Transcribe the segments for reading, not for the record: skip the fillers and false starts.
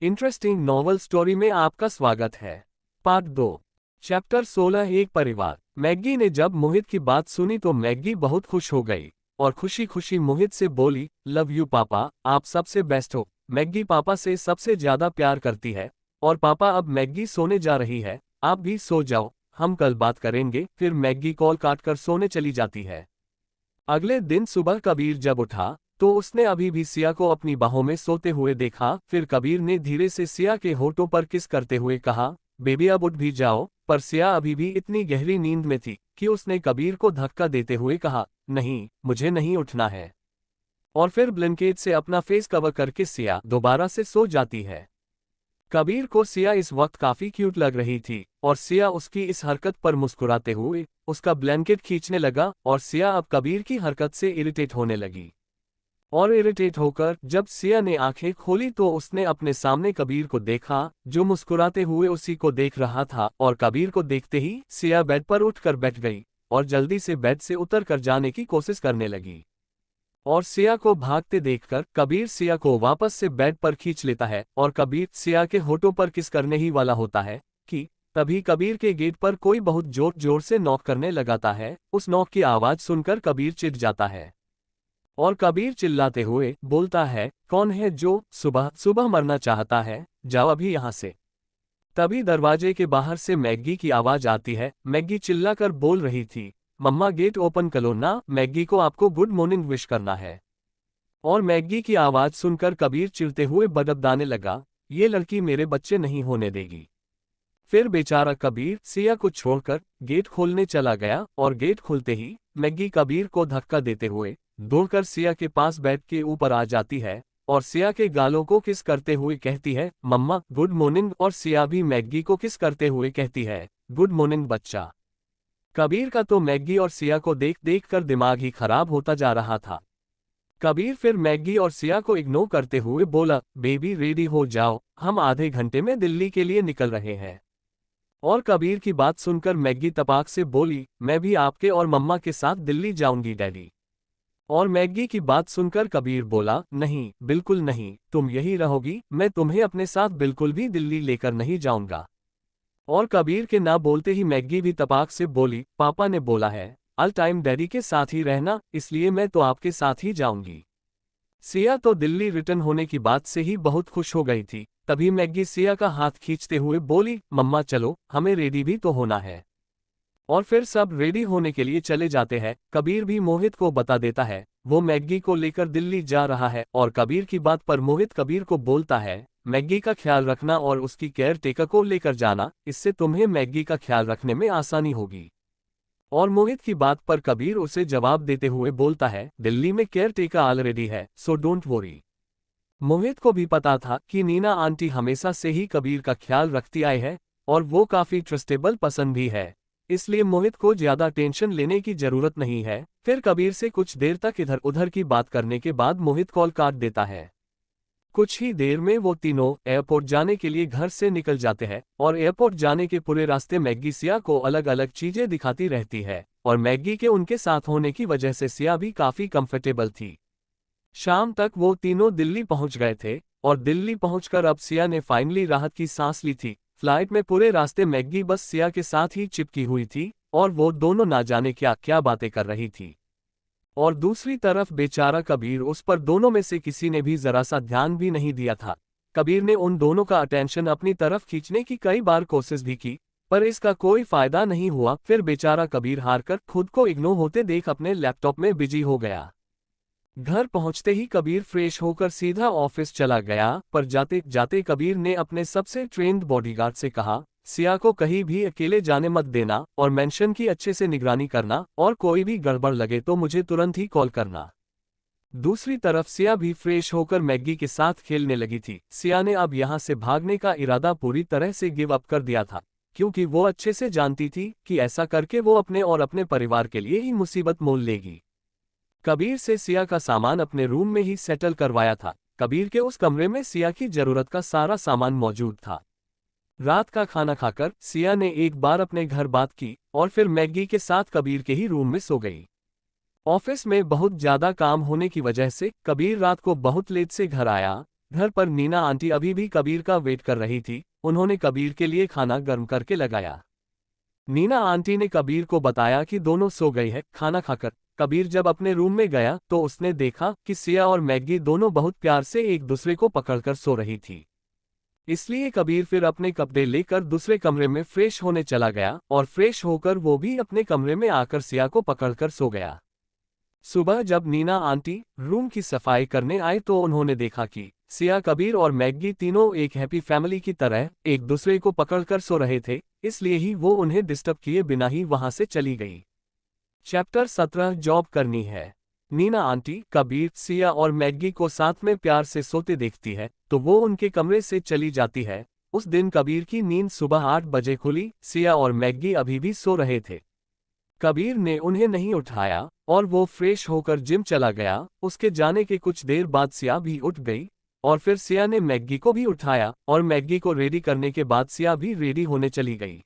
Interesting novel story में आपका स्वागत है। Part 2, chapter 16। एक परिवार। मैगी ने जब मोहित की बात सुनी तो मैगी बहुत खुश हो गई और खुशी खुशी मोहित से बोली, लव यू पापा, आप सबसे बेस्ट हो। मैगी पापा से सबसे ज्यादा प्यार करती है। और पापा अब मैगी सोने जा रही है, आप भी सो जाओ, हम कल बात करेंगे। फिर मैगी कॉल काटकर सोने चली जाती है। अगले दिन सुबह कबीर जब उठा तो उसने अभी भी सिया को अपनी बाहों में सोते हुए देखा। फिर कबीर ने धीरे से सिया के होठों पर किस करते हुए कहा, बेबी अब उठ भी जाओ। पर सिया अभी भी इतनी गहरी नींद में थी कि उसने कबीर को धक्का देते हुए कहा, नहीं, मुझे नहीं उठना है। और फिर ब्लैंकेट से अपना फेस कवर करके सिया दोबारा से सो जाती है। कबीर को सिया इस वक्त काफी क्यूट लग रही थी और सिया उसकी इस हरकत पर मुस्कुराते हुए उसका ब्लैंकेट खींचने लगा और सिया अब कबीर की हरकत से इरिटेट होने लगी। और इरिटेट होकर जब सिया ने आंखें खोली तो उसने अपने सामने कबीर को देखा जो मुस्कुराते हुए उसी को देख रहा था। और कबीर को देखते ही सिया बेड पर उठकर बैठ गई और जल्दी से बेड से उतर कर जाने की कोशिश करने लगी। और सिया को भागते देखकर कबीर सिया को वापस से बेड पर खींच लेता है और कबीर सिया के होठों पर किस करने ही वाला होता है कि तभी कबीर के गेट पर कोई बहुत जोर जोर से नॉक करने लगाता है। उस नॉक की आवाज सुनकर कबीर चिढ़ जाता है और कबीर चिल्लाते हुए बोलता है, कौन है जो सुबह सुबह मरना चाहता है, जाओ अभी यहाँ से। तभी दरवाजे के बाहर से मैगी की आवाज आती है। मैगी चिल्लाकर बोल रही थी, मम्मा गेट ओपन करो ना, मैगी को आपको गुड मॉर्निंग विश करना है। और मैगी की आवाज सुनकर कबीर चिढ़ते हुए बड़बड़ाने लगा, ये लड़की मेरे बच्चे नहीं होने देगी। फिर बेचारा कबीर सिया को छोड़कर गेट खोलने चला गया और गेट खुलते ही मैगी कबीर को धक्का देते हुए दौड़कर सिया के पास बेड के ऊपर आ जाती है और सिया के गालों को किस करते हुए कहती है, मम्मा गुड मॉर्निंग। और सिया भी मैगी को किस करते हुए कहती है, गुड मॉर्निंग बच्चा। कबीर का तो मैगी और सिया को देख देख कर दिमाग ही खराब होता जा रहा था। कबीर फिर मैगी और सिया को इग्नोर करते हुए बोला, बेबी रेडी हो जाओ, हम आधे घंटे में दिल्ली के लिए निकल रहे हैं। और कबीर की बात सुनकर मैगी तपाक से बोली, मैं भी आपके और मम्मा के साथ दिल्ली जाऊंगी डैडी। और मैगी की बात सुनकर कबीर बोला, नहीं, बिल्कुल नहीं, तुम यही रहोगी, मैं तुम्हें अपने साथ बिल्कुल भी दिल्ली लेकर नहीं जाऊंगा। और कबीर के ना बोलते ही मैगी भी तपाक से बोली, पापा ने बोला है ऑल टाइम डैडी के साथ ही रहना, इसलिए मैं तो आपके साथ ही जाऊंगी। सिया तो दिल्ली रिटर्न होने की बात से ही बहुत खुश हो गई थी। तभी मैगी सिया का हाथ खींचते हुए बोली, मम्मा चलो, हमें रेडी भी तो होना है। और फिर सब रेडी होने के लिए चले जाते हैं। कबीर भी मोहित को बता देता है वो मैगी को लेकर दिल्ली जा रहा है। और कबीर की बात पर मोहित कबीर को बोलता है, मैगी का ख्याल रखना और उसकी केयर टेकर को लेकर जाना, इससे तुम्हें मैगी का ख्याल रखने में आसानी होगी। और मोहित की बात पर कबीर उसे जवाब देते हुए बोलता है, दिल्ली में केयर टेकर ऑलरेडी है, सो डोंट वरी। मोहित को भी पता था कि नीना आंटी हमेशा से ही कबीर का ख्याल रखती आई है और वो काफी ट्रस्टेबल पसंद भी है, इसलिए मोहित को ज्यादा टेंशन लेने की जरूरत नहीं है। फिर कबीर से कुछ देर तक इधर उधर की बात करने के बाद मोहित कॉल काट देता है। कुछ ही देर में वो तीनों एयरपोर्ट जाने के लिए घर से निकल जाते हैं और एयरपोर्ट जाने के पूरे रास्ते मैगी सिया को अलग अलग चीजें दिखाती रहती है और मैगी के उनके साथ होने की वजह से सिया भी काफी कंफर्टेबल थी। शाम तक वो तीनों दिल्ली पहुंच गए थे और दिल्ली पहुंचकर अब सिया ने फाइनली राहत की सांस ली थी। फ्लाइट में पूरे रास्ते मैगी बस सिया के साथ ही चिपकी हुई थी और वो दोनों ना जाने क्या क्या बातें कर रही थी। और दूसरी तरफ बेचारा कबीर, उस पर दोनों में से किसी ने भी जरा सा ध्यान भी नहीं दिया था। कबीर ने उन दोनों का अटेंशन अपनी तरफ खींचने की कई बार कोशिश भी की पर इसका कोई फायदा नहीं हुआ। फिर बेचारा कबीर हारकर खुद को इग्नोर होते देख अपने लैपटॉप में बिजी हो गया। घर पहुंचते ही कबीर फ्रेश होकर सीधा ऑफिस चला गया पर जाते जाते कबीर ने अपने सबसे ट्रेन्ड बॉडीगार्ड से कहा, सिया को कहीं भी अकेले जाने मत देना और मेंशन की अच्छे से निगरानी करना और कोई भी गड़बड़ लगे तो मुझे तुरंत ही कॉल करना। दूसरी तरफ सिया भी फ्रेश होकर मैगी के साथ खेलने लगी थी। सिया ने अब यहाँ से भागने का इरादा पूरी तरह से गिव अप कर दिया था क्योंकि वो अच्छे से जानती थी कि ऐसा करके वो अपने और अपने परिवार के लिए ही मुसीबत मोल लेगी। कबीर से सिया का सामान अपने रूम में ही सेटल करवाया था। कबीर के उस कमरे में सिया की जरूरत का सारा सामान मौजूद था। रात का खाना खाकर सिया ने एक बार अपने घर बात की और फिर मैगी के साथ कबीर के ही रूम में सो गई। ऑफिस में बहुत ज्यादा काम होने की वजह से कबीर रात को बहुत लेट से घर आया घर पर नीना आंटी अभी भी कबीर का वेट कर रही थी। उन्होंने कबीर के लिए खाना गर्म करके लगाया। नीना आंटी ने कबीर को बताया कि दोनों सो गए हैं। खाना खाकर कबीर जब अपने रूम में गया तो उसने देखा कि सिया और मैगी दोनों बहुत प्यार से एक दूसरे को पकड़कर सो रही थी। इसलिए कबीर फिर अपने कपड़े लेकर दूसरे कमरे में फ्रेश होने चला गया और फ्रेश होकर वो भी अपने कमरे में आकर सिया को पकड़कर सो गया। सुबह जब नीना आंटी रूम की सफाई करने आए तो उन्होंने देखा कि सिया, कबीर और मैगी तीनों एक हैप्पी फैमिली की तरह एक दूसरे को पकड़कर सो रहे थे। इसलिए ही वो उन्हें डिस्टर्ब किए बिना ही वहां से चली गई। चैप्टर 17 जॉब करनी है। नीना आंटी कबीर, सिया और मैगी को साथ में प्यार से सोते देखती है तो वो उनके कमरे से चली जाती है। उस दिन कबीर की नींद सुबह 8 बजे खुली। सिया और मैगी अभी भी सो रहे थे। कबीर ने उन्हें नहीं उठाया और वो फ्रेश होकर जिम चला गया। उसके जाने के कुछ देर बाद सिया भी उठ गई और फिर सिया ने मैगी को भी उठाया और मैगी को रेडी करने के बाद सिया भी रेडी होने चली गई।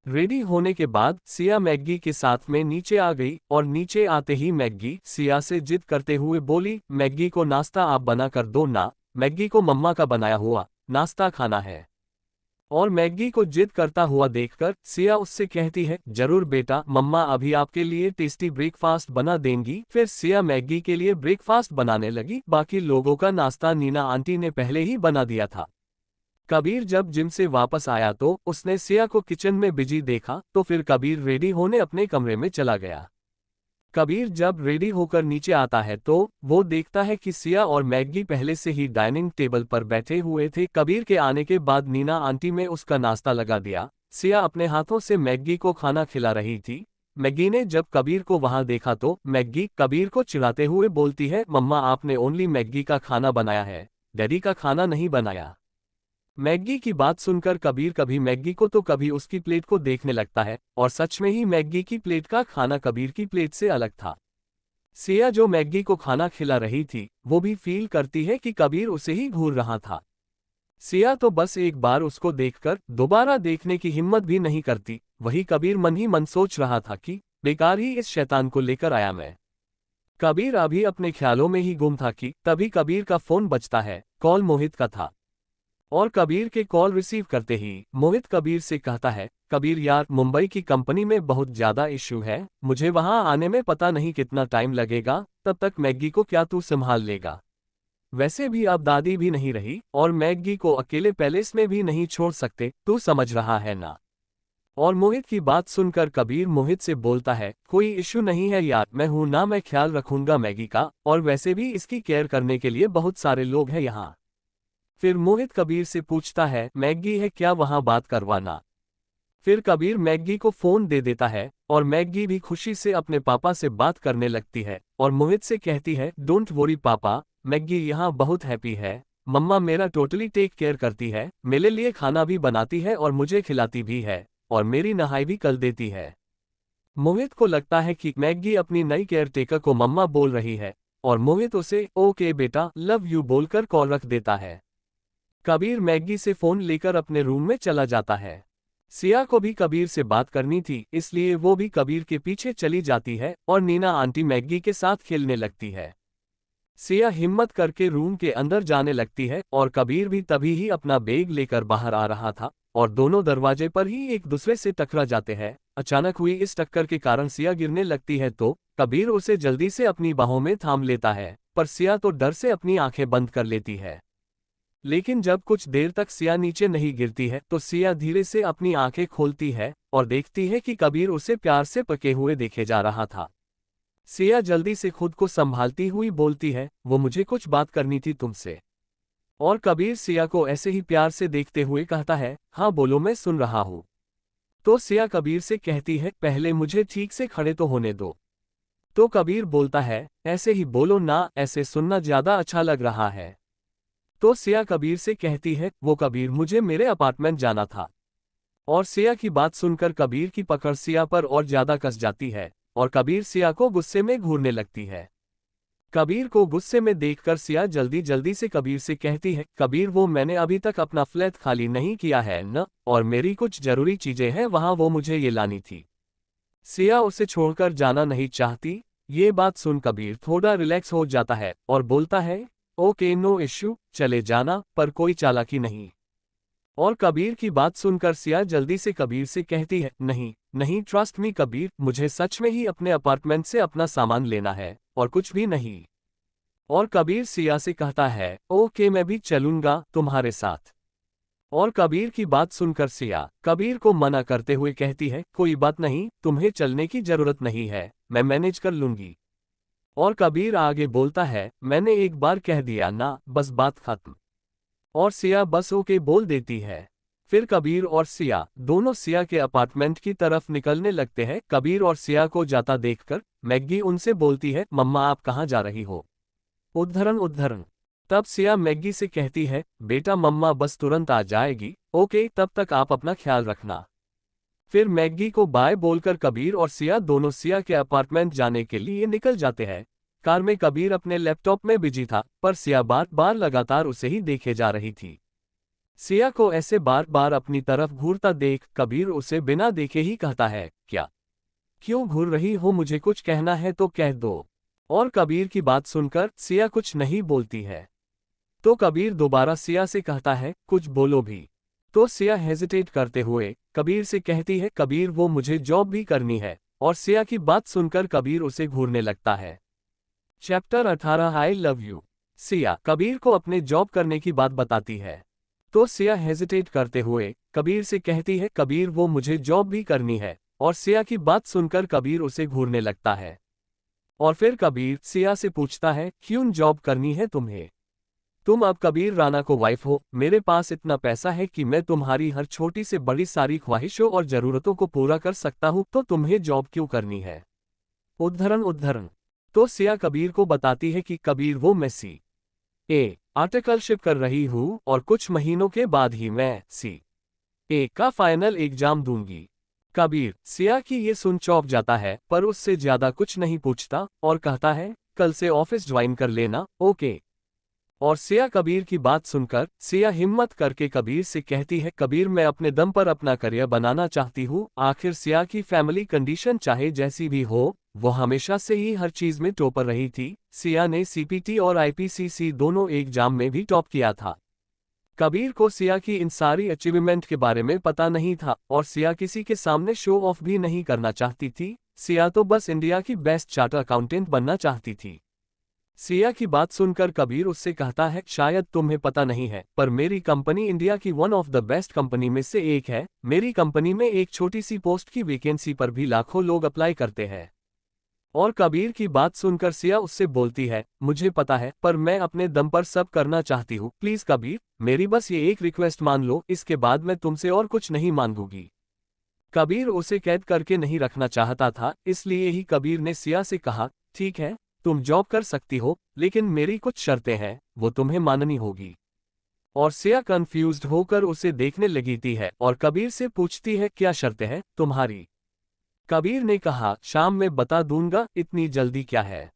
रेडी होने के बाद सिया मैगी के साथ में नीचे आ गई और नीचे आते ही मैगी सिया से जिद करते हुए बोली, मैगी को नाश्ता आप बना कर दो ना, मैगी को मम्मा का बनाया हुआ नाश्ता खाना है। और मैगी को जिद करता हुआ देखकर सिया उससे कहती है, जरूर बेटा, मम्मा अभी आपके लिए टेस्टी ब्रेकफास्ट बना देंगी। फिर सिया मैगी के लिए ब्रेकफास्ट बनाने लगी। बाकी लोगों का नाश्ता नीना आंटी ने पहले ही बना दिया था। कबीर जब जिम से वापस आया तो उसने सिया को किचन में बिजी देखा तो फिर कबीर रेडी होने अपने कमरे में चला गया। कबीर जब रेडी होकर नीचे आता है तो वो देखता है कि सिया और मैगी पहले से ही डाइनिंग टेबल पर बैठे हुए थे। कबीर के आने के बाद नीना आंटी में उसका नाश्ता लगा दिया। सिया अपने हाथों से मैगी को खाना खिला रही थी। मैगी ने जब कबीर को वहां देखा तो मैगी कबीर को चिढ़ाते हुए बोलती है, मम्मा आपने ओनली मैगी का खाना बनाया है, डैडी का खाना नहीं बनाया। मैगी की बात सुनकर कबीर कभी मैगी को तो कभी उसकी प्लेट को देखने लगता है और सच में ही मैगी की प्लेट का खाना कबीर की प्लेट से अलग था। सिया जो मैगी को खाना खिला रही थी वो भी फील करती है कि कबीर उसे ही घूर रहा था। सिया तो बस एक बार उसको देखकर दोबारा देखने की हिम्मत भी नहीं करती। वही कबीर मन ही मन सोच रहा था कि बेकार ही इस शैतान को लेकर आया मैं। कबीर अभी अपने ख्यालों में ही गुम था कि तभी कबीर का फोन बजता है। कॉल मोहित का था और कबीर के कॉल रिसीव करते ही मोहित कबीर से कहता है, कबीर यार, मुंबई की कंपनी में बहुत ज्यादा इश्यू है, मुझे वहां आने में पता नहीं कितना टाइम लगेगा, तब तक मैगी को क्या तू संभाल लेगा? वैसे भी अब दादी भी नहीं रही और मैगी को अकेले पैलेस में भी नहीं छोड़ सकते, तू समझ रहा है ना? और मोहित की बात सुनकर कबीर मोहित से बोलता है, कोई इश्यू नहीं है यार, मैं हूं ना, मैं ख्याल रखूंगा मैगी का, और वैसे भी इसकी केयर करने के लिए बहुत सारे लोग हैं यहाँ। फिर मोहित कबीर से पूछता है, मैगी है क्या वहां बात करवाना? फिर कबीर मैगी को फोन दे देता है और मैगी भी खुशी से अपने पापा से बात करने लगती है और मोहित से कहती है, डोंट वरी पापा, मैगी यहाँ बहुत हैप्पी है, मम्मा मेरा टोटली टेक केयर करती है, मेरे लिए खाना भी बनाती है और मुझे खिलाती भी है और मेरी नहाई भी कर देती है। मोहित को लगता है कि मैगी अपनी नई केयर टेकर को मम्मा बोल रही है और मोहित उसे ओके बेटा, लव यू बोलकर कॉल रख देता है। कबीर मैगी से फोन लेकर अपने रूम में चला जाता है। सिया को भी कबीर से बात करनी थी, इसलिए वो भी कबीर के पीछे चली जाती है और नीना आंटी मैगी के साथ खेलने लगती है। सिया हिम्मत करके रूम के अंदर जाने लगती है और कबीर भी तभी ही अपना बैग लेकर बाहर आ रहा था और दोनों दरवाजे पर ही एक दूसरे से टकरा जाते हैं। अचानक हुई इस टक्कर के कारण सिया गिरने लगती है तो कबीर उसे जल्दी से अपनी बाहों में थाम लेता है, पर सिया तो डर से अपनी आंखें बंद कर लेती है। लेकिन जब कुछ देर तक सिया नीचे नहीं गिरती है तो सिया धीरे से अपनी आंखें खोलती है और देखती है कि कबीर उसे प्यार से पके हुए देखे जा रहा था। सिया जल्दी से खुद को संभालती हुई बोलती है, वो मुझे कुछ बात करनी थी तुमसे। और कबीर सिया को ऐसे ही प्यार से देखते हुए कहता है, हाँ बोलो, मैं सुन रहा हूँ। तो सिया कबीर से कहती है, पहले मुझे ठीक से खड़े तो होने दो। तो कबीर बोलता है, ऐसे ही बोलो ना, ऐसे सुनना ज्यादा अच्छा लग रहा है। तो सिया कबीर से कहती है, वो कबीर, मुझे मेरे अपार्टमेंट जाना था। और सिया की बात सुनकर कबीर की पकड़ सिया पर और ज्यादा कस जाती है और कबीर सिया को गुस्से में घूरने लगती है। कबीर को गुस्से में देखकर सिया जल्दी जल्दी से कबीर से कहती है, कबीर वो मैंने अभी तक अपना फ्लैट खाली नहीं किया है न, और मेरी कुछ जरूरी चीजें हैं वहां, वो मुझे ये लानी थी। सिया उसे छोड़कर जाना नहीं चाहती। ये बात सुन कबीर थोड़ा रिलैक्स हो जाता है और बोलता है, ओके नो इश्यू, चले जाना, पर कोई चालाकी नहीं। और कबीर की बात सुनकर सिया जल्दी से कबीर से कहती है, नहीं नहीं, ट्रस्ट मी कबीर, मुझे सच में ही अपने अपार्टमेंट से अपना सामान लेना है और कुछ भी नहीं। और कबीर सिया से कहता है, ओके मैं भी चलूंगा तुम्हारे साथ। और कबीर की बात सुनकर सिया कबीर को मना करते हुए कहती है, कोई बात नहीं, तुम्हें चलने की जरूरत नहीं है, मैं मैनेज कर लूंगी। और कबीर आगे बोलता है, मैंने एक बार कह दिया ना, बस बात खत्म। और सिया बस ओके बोल देती है। फिर कबीर और सिया दोनों सिया के अपार्टमेंट की तरफ निकलने लगते हैं। कबीर और सिया को जाता देखकर मैग्गी उनसे बोलती है, मम्मा आप कहाँ जा रही हो? उद्धरण उद्धरण। तब सिया मैग्गी से कहती है, बेटा मम्मा बस तुरंत आ जाएगी, ओके तब तक आप अपना ख्याल रखना। फिर मैग्गी को बाय बोलकर कबीर और सिया दोनों सिया के अपार्टमेंट जाने के लिए निकल जाते हैं। कार में कबीर अपने लैपटॉप में बिजी था, पर सिया बार बार लगातार उसे ही देखे जा रही थी। सिया को ऐसे बार बार अपनी तरफ घूरता देख कबीर उसे बिना देखे ही कहता है, क्या? क्यों घूर रही हो? मुझे कुछ कहना है तो कह दो। और कबीर की बात सुनकर सिया कुछ नहीं बोलती है। तो कबीर दोबारा सिया से कहता है, कुछ बोलो भी। तो सिया हेजिटेट करते हुए कबीर से कहती है, कबीर वो मुझे जॉब भी करनी है। और सिया की बात सुनकर कबीर उसे घूरने लगता है। Chapter 18 I love you. Siya Kabir को अपने जॉब करने की बात बताती है। तो सिया हेजिटेट करते हुए कबीर से कहती है, कबीर वो मुझे जॉब भी करनी है। और सिया की बात सुनकर कबीर उसे घूरने लगता है। और फिर कबीर सिया से पूछता है, क्यों जॉब करनी है तुम्हें? तुम अब कबीर राणा को वाइफ हो, मेरे पास इतना पैसा है कि मैं तुम्हारी हर छोटी से बड़ी सारी ख्वाहिशों और जरूरतों को पूरा कर सकता हूं, तो तुम्हें जॉब क्यों करनी है? उद्धरण उद्धरण। तो सिया कबीर को बताती है कि कबीर वो मैं CA आर्टिकलशिप कर रही हूं और कुछ महीनों के बाद ही मैं CA का फाइनल एग्जाम दूंगी। कबीर सिया की ये सुन चौंक जाता है, पर उससे ज्यादा कुछ नहीं पूछता और कहता है, कल से ऑफिस ज्वाइन कर लेना, ओके। और सिया कबीर की बात सुनकर सिया हिम्मत करके कबीर से कहती है, कबीर मैं अपने दम पर अपना करियर बनाना चाहती हूँ। आखिर सिया की फैमिली कंडीशन चाहे जैसी भी हो, वो हमेशा से ही हर चीज में टॉपर रही थी। सिया ने CPT और IPCC दोनों एग्जाम में भी टॉप किया था। कबीर को सिया की इन सारी अचीवमेंट के बारे में पता नहीं था और सिया किसी के सामने शो ऑफ भी नहीं करना चाहती थी। सिया तो बस इंडिया की बेस्ट चार्टर अकाउंटेंट बनना चाहती थी। सिया की बात सुनकर कबीर उससे कहता है, शायद तुम्हें पता नहीं है, पर मेरी कंपनी इंडिया की one of the best company में से एक है। मेरी कंपनी में एक छोटी सी पोस्ट की वैकेंसी पर भी लाखों लोग अप्लाई करते हैं। और कबीर की बात सुनकर सिया उससे बोलती है, मुझे पता है, पर मैं अपने दम पर सब करना चाहती हूँ। प्लीज कबीर, मेरी बस ये एक रिक्वेस्ट मान लो, इसके बाद मैं तुमसे और कुछ नहीं मांगूंगी। कबीर उसे कैद करके नहीं रखना चाहता था, इसलिए ही कबीर ने सिया से कहा, ठीक है, तुम जॉब कर सकती हो, लेकिन मेरी कुछ शर्तें हैं, वो तुम्हें माननी होगी। और सिया कंफ्यूज्ड होकर उसे देखने लगी थी है और कबीर से पूछती है, क्या शर्तें हैं तुम्हारी? कबीर ने कहा, शाम में बता दूंगा, इतनी जल्दी क्या है?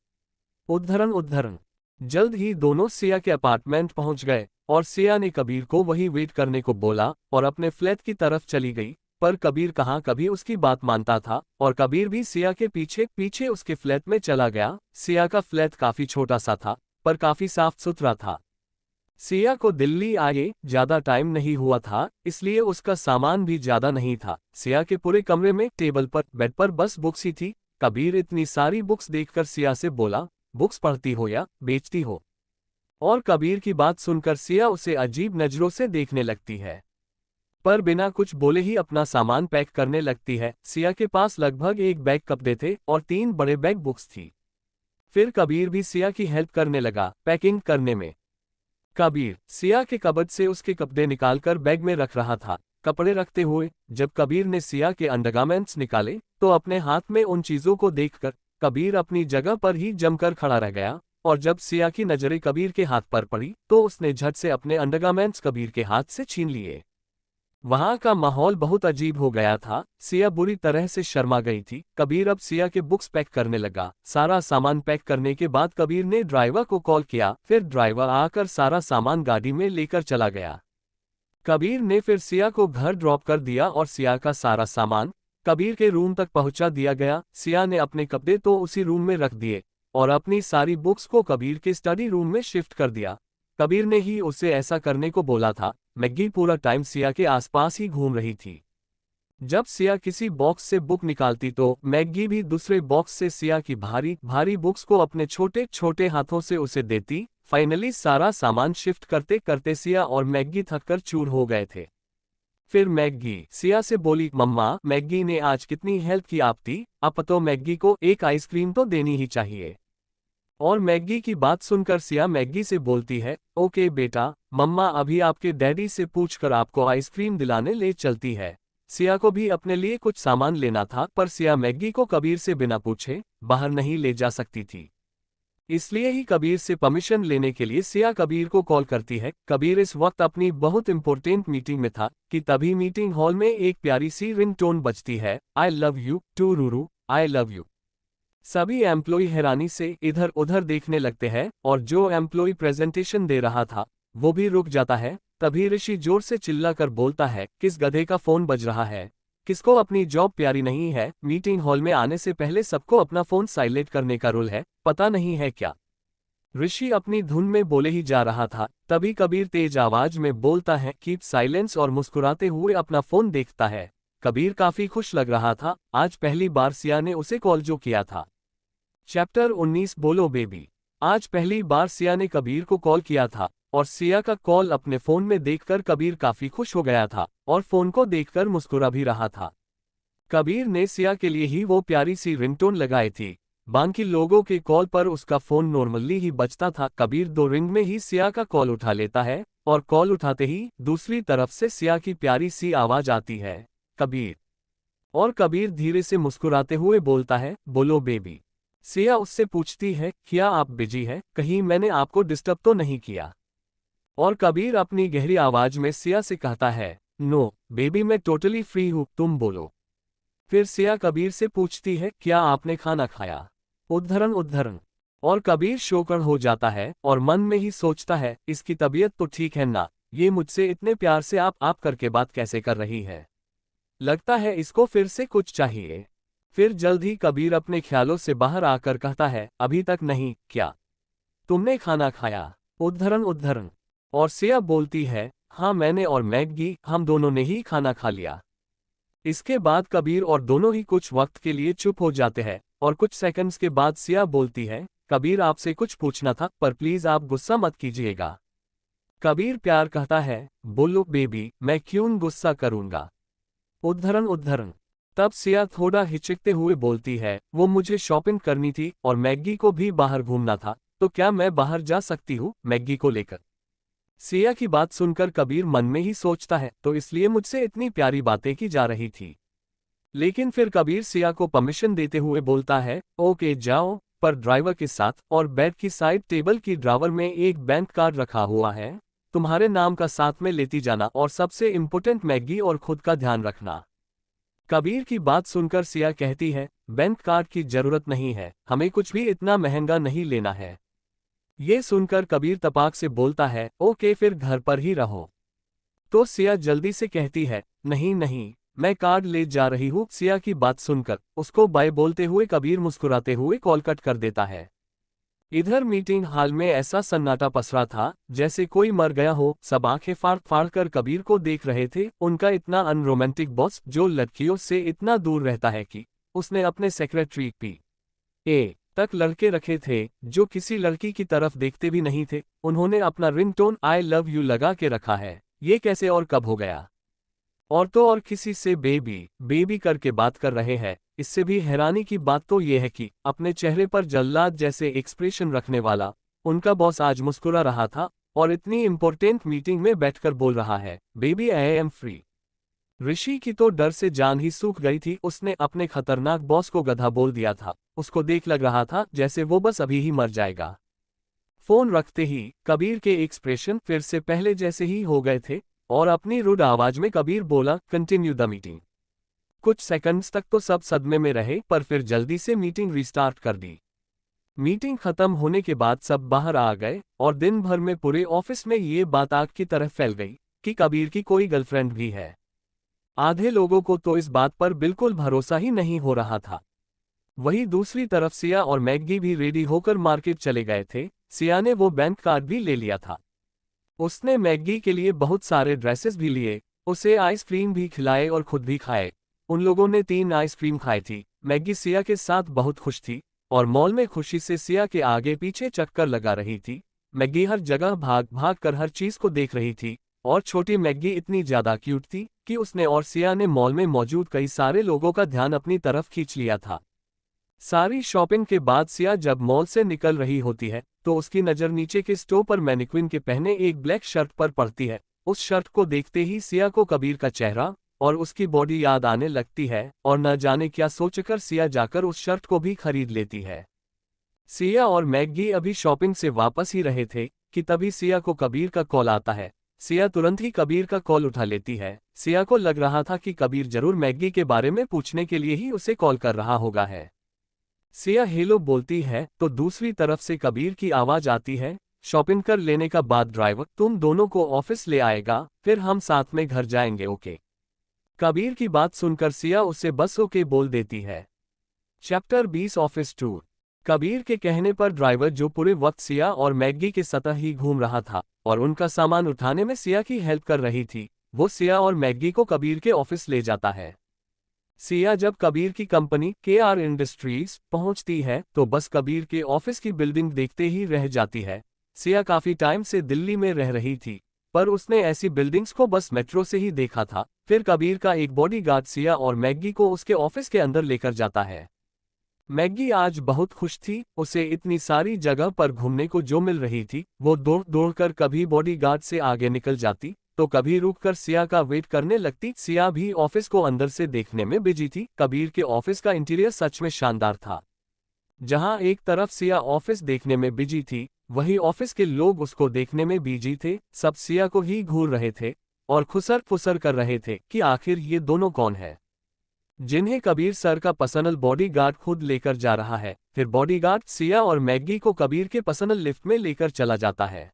उद्धरण उद्धरण। जल्द ही दोनों सिया के अपार्टमेंट पहुंच गए और सिया ने कबीर को वही वेट करने को बोला और अपने फ्लैट की तरफ चली गई। पर कबीर कहाँ कभी उसकी बात मानता था और कबीर भी सिया के पीछे पीछे उसके फ्लैट में चला गया। सिया का फ्लैट काफी छोटा सा था, पर काफी साफ सुथरा था। सिया को दिल्ली आए ज्यादा टाइम नहीं हुआ था, इसलिए उसका सामान भी ज्यादा नहीं था। सिया के पूरे कमरे में टेबल पर बेड पर बस बुक्स ही थी। कबीर इतनी सारी बुक्स देखकर सिया से बोला, बुक्स पढ़ती हो या बेचती हो? और कबीर की बात सुनकर सिया उसे अजीब नजरों से देखने लगती है, पर बिना कुछ बोले ही अपना सामान पैक करने लगती है। सिया के पास लगभग एक बैग कपड़े थे और 3 बड़े बैग बुक्स थी। फिर कबीर भी सिया की हेल्प करने लगा पैकिंग करने में। कबीर सिया के कबर्ड से उसके कपड़े निकालकर बैग में रख रहा था। कपड़े रखते हुए जब कबीर ने सिया के अंडरगारमेंट्स निकाले, तो अपने हाथ में उन चीजों को देखकर कबीर अपनी जगह पर ही जमकर खड़ा रह गया। और जब सिया की नजरें कबीर के हाथ पर पड़ी, तो उसने झट से अपने अंडरगारमेंट्स कबीर के हाथ से छीन लिए। वहां का माहौल बहुत अजीब हो गया था। सिया बुरी तरह से शर्मा गई थी। कबीर अब सिया के बुक्स पैक करने लगा। सारा सामान पैक करने के बाद कबीर ने ड्राइवर को कॉल किया, फिर ड्राइवर आकर सारा सामान गाड़ी में लेकर चला गया। कबीर ने फिर सिया को घर ड्रॉप कर दिया और सिया का सारा सामान कबीर के रूम तक पहुंचा दिया गया। सिया ने अपने कपड़े तो उसी रूम में रख दिए, और अपनी सारी बुक्स को कबीर के स्टडी रूम में शिफ्ट कर दिया। कबीर ने ही उसे ऐसा करने को बोला था। मैगी पूरा टाइम सिया के आसपास ही घूम रही थी। जब सिया किसी बॉक्स से बुक निकालती तो मैगी भी दूसरे बॉक्स से सिया की भारी भारी बुक्स को अपने छोटे छोटे हाथों से उसे देती। फाइनली सारा सामान शिफ्ट करते करते सिया और मैगी थककर चूर हो गए थे। फिर मैगी सिया से बोली, मम्मा मैगी ने आज कितनी हेल्प की आपकी, अब तो मैगी को एक आइसक्रीम तो देनी ही चाहिए। और मैगी की बात सुनकर सिया मैगी से बोलती है, ओके बेटा, मम्मा अभी आपके डैडी से पूछकर आपको आइसक्रीम दिलाने ले चलती है। सिया को भी अपने लिए कुछ सामान लेना था, पर सिया मैगी को कबीर से बिना पूछे बाहर नहीं ले जा सकती थी। इसलिए ही कबीर से परमिशन लेने के लिए सिया कबीर को कॉल करती है। कबीर इस वक्त अपनी बहुत इंपॉर्टेंट मीटिंग में था कि तभी मीटिंग हॉल में एक प्यारी सी रिंगटोन बजती है, I love you too Ruru, I love you. सभी एम्प्लॉय हैरानी से इधर उधर देखने लगते हैं और जो एम्प्लॉय प्रेजेंटेशन दे रहा था वो भी रुक जाता है। तभी ऋषि जोर से चिल्लाकर बोलता है, किस गधे का फोन बज रहा है? किसको अपनी जॉब प्यारी नहीं है? मीटिंग हॉल में आने से पहले सबको अपना फोन साइलेंट करने का रूल है, पता नहीं है क्या? ऋषि अपनी धुन में बोले ही जा रहा था, तभी कबीर तेज आवाज में बोलता है, कीप साइलेंस, और मुस्कुराते हुए अपना फोन देखता है। कबीर काफी खुश लग रहा था, आज पहली बार सिया ने उसे कॉल जो किया था। चैप्टर 19 बोलो बेबी। आज पहली बार सिया ने कबीर को कॉल किया था और सिया का कॉल अपने फोन में देखकर कबीर काफी खुश हो गया था और फोन को देखकर मुस्कुरा भी रहा था। कबीर ने सिया के लिए ही वो प्यारी सी रिंगटोन लगाई थी। बाकी लोगों के कॉल पर उसका फोन नॉर्मली ही बजता था। कबीर 2 रिंग में ही सिया का कॉल उठा लेता है और कॉल उठाते ही दूसरी तरफ से सिया की प्यारी सी आवाज आती है, कबीर। और कबीर धीरे से मुस्कुराते हुए बोलता है, बोलो बेबी। सिया उससे पूछती है, क्या आप बिजी है? कहीं मैंने आपको डिस्टर्ब तो नहीं किया? और कबीर अपनी गहरी आवाज में सिया से कहता है, नो बेबी, मैं टोटली फ्री हूँ, तुम बोलो। फिर सिया कबीर से पूछती है, क्या आपने खाना खाया? उद्धरण उद्धरण। और कबीर शोकण हो जाता है और मन में ही सोचता है, इसकी तबीयत तो ठीक है ना, ये मुझसे इतने प्यार से आप करके बात कैसे कर रही है? लगता है इसको फिर से कुछ चाहिए। फिर जल्द ही कबीर अपने ख्यालों से बाहर आकर कहता है, अभी तक नहीं, क्या तुमने खाना खाया? उद्धरण उद्धरण। और सिया बोलती है, हाँ मैंने और मैगी, हम दोनों ने ही खाना खा लिया। इसके बाद कबीर और दोनों ही कुछ वक्त के लिए चुप हो जाते हैं और कुछ सेकंड्स के बाद सिया बोलती है, कबीर आपसे कुछ पूछना था, पर प्लीज आप गुस्सा मत कीजिएगा। कबीर प्यार कहता है, बोलो बेबी, मैं क्यों गुस्सा करूंगा? उद्धरण उद्धरण। तब सिया थोड़ा हिचकते हुए बोलती है, वो मुझे शॉपिंग करनी थी और मैगी को भी बाहर घूमना था, तो क्या मैं बाहर जा सकती हूँ मैगी को लेकर? सिया की बात सुनकर कबीर मन में ही सोचता है, तो इसलिए मुझसे इतनी प्यारी बातें की जा रही थी। लेकिन फिर कबीर सिया को परमिशन देते हुए बोलता है, ओके जाओ, पर ड्राइवर के साथ, और बेड की साइड टेबल की ड्रावर में एक बैंक कार्ड रखा हुआ है, तुम्हारे नाम का साथ में लेती जाना, और सबसे इम्पोर्टेंट मैगी और खुद का ध्यान रखना। कबीर की बात सुनकर सिया कहती है, बैंक कार्ड की जरूरत नहीं है, हमें कुछ भी इतना महंगा नहीं लेना है। ये सुनकर कबीर तपाक से बोलता है, ओके फिर घर पर ही रहो। तो सिया जल्दी से कहती है, नहीं नहीं, मैं कार्ड ले जा रही हूँ। सिया की बात सुनकर उसको बाय बोलते हुए कबीर मुस्कुराते हुए कॉल कट कर देता है। इधर मीटिंग हॉल में ऐसा सन्नाटा पसरा था जैसे कोई मर गया हो। सब आंखें फाड़ फाड़ कर कबीर को देख रहे थे। उनका इतना अनरोमांटिक बॉस जो लड़कियों से इतना दूर रहता है कि उसने अपने सेक्रेटरी PA तक लड़के रखे थे जो किसी लड़की की तरफ देखते भी नहीं थे, उन्होंने अपना रिंगटोन आई लव यू लगा के रखा है। ये कैसे और कब हो गया? और तो और किसी से बेबी बेबी करके बात कर रहे हैं। इससे भी हैरानी की बात तो यह है कि अपने चेहरे पर जल्लाद जैसे एक्सप्रेशन रखने वाला उनका बॉस आज मुस्कुरा रहा था और इतनी इंपॉर्टेंट मीटिंग में बैठकर बोल रहा है, बेबी आई एम फ्री। ऋषि की तो डर से जान ही सूख गई थी। उसने अपने खतरनाक बॉस को गधा बोल दिया था। उसको देख लग रहा था जैसे वो बस अभी ही मर जाएगा। फोन रखते ही कबीर के एक्सप्रेशन फिर से पहले जैसे ही हो गए थे और अपनी रुड आवाज में कबीर बोला, कंटिन्यू द मीटिंग। कुछ सेकंड्स तक तो सब सदमे में रहे, पर फिर जल्दी से मीटिंग रिस्टार्ट कर दी। मीटिंग खत्म होने के बाद सब बाहर आ गए और दिन भर में पूरे ऑफिस में ये बात आग की तरह फैल गई कि कबीर की कोई गर्लफ्रेंड भी है। आधे लोगों को तो इस बात पर बिल्कुल भरोसा ही नहीं हो रहा था। वहीं दूसरी तरफ सिया और मैग्गी भी रेडी होकर मार्केट चले गए थे। सिया ने वो बैंक कार्ड भी ले लिया था। उसने मैग्गी के लिए बहुत सारे ड्रेसेस भी लिए, उसे आइसक्रीम भी खिलाए और खुद भी खाए। उन लोगों ने 3 आइसक्रीम खाई थी। मैग्गी सिया के साथ बहुत खुश थी और मॉल में खुशी से सिया के आगे पीछे चक्कर लगा रही थी। मैग्गी हर जगह भाग भाग कर हर चीज को देख रही थी और छोटी मैग्गी इतनी ज्यादा क्यूट थी कि उसने और सिया ने मॉल में मौजूद कई सारे लोगों का ध्यान अपनी तरफ खींच लिया था। सारी शॉपिंग के बाद सिया जब मॉल से निकल रही होती है तो उसकी नज़र नीचे के स्टोव पर मैनिक्विन के पहने एक ब्लैक शर्ट पर पड़ती है। उस शर्ट को देखते ही सिया को कबीर का चेहरा और उसकी बॉडी याद आने लगती है और न जाने क्या सोचकर सिया जाकर उस शर्ट को भी खरीद लेती है। सिया और मैग्गी अभी शॉपिंग से वापस ही रहे थे कि तभी सिया को कबीर का कॉल आता है। सिया तुरंत ही कबीर का कॉल उठा लेती है। सिया को लग रहा था कि कबीर जरूर मैग्गी के बारे में पूछने के लिए ही उसे कॉल कर रहा होगा है। सिया हेलो बोलती है तो दूसरी तरफ से कबीर की आवाज आती है, शॉपिंग कर लेने का बाद ड्राइवर तुम दोनों को ऑफिस ले आएगा, फिर हम साथ में घर जाएंगे ओके। कबीर की बात सुनकर सिया उसे बस ओके बोल देती है। Chapter 20 office tour. कबीर के कहने पर ड्राइवर जो पूरे वक्त सिया और मैग्गी के सतह ही घूम रहा था और उनका सामान उठाने में सिया की हेल्प कर रही थी, वो सिया और मैग्गी को कबीर के ऑफिस ले जाता है। सिया जब कबीर की कंपनी KR इंडस्ट्रीज पहुंचती है तो बस कबीर के ऑफिस की बिल्डिंग देखते ही रह जाती है। सिया काफी टाइम से दिल्ली में रह रही थी पर उसने ऐसी बिल्डिंग्स को बस मेट्रो से ही देखा था। फिर कबीर का एक बॉडीगार्ड सिया और मैग्गी को उसके ऑफिस के अंदर लेकर जाता है। मैग्गी आज बहुत खुश थी, उसे इतनी सारी जगह पर घूमने को जो मिल रही थी वो दौड़ दौड़ कर कभी बॉडीगार्ड से आगे निकल जाती तो कभी रुककर सिया का वेट करने लगती। सिया भी ऑफिस को अंदर से देखने में बिजी थी। कबीर के ऑफिस का इंटीरियर सच में शानदार था। जहां एक तरफ सिया ऑफिस देखने में बिजी थी वहीं ऑफिस के लोग उसको देखने में बिजी थे। सब सिया को ही घूर रहे थे और खुसर फुसर कर रहे थे कि आखिर ये दोनों कौन है जिन्हें कबीर सर का पर्सनल बॉडीगार्ड खुद लेकर जा रहा है। फिर बॉडीगार्ड सिया और मैग्गी को कबीर के पर्सनल लिफ्ट में लेकर चला जाता है।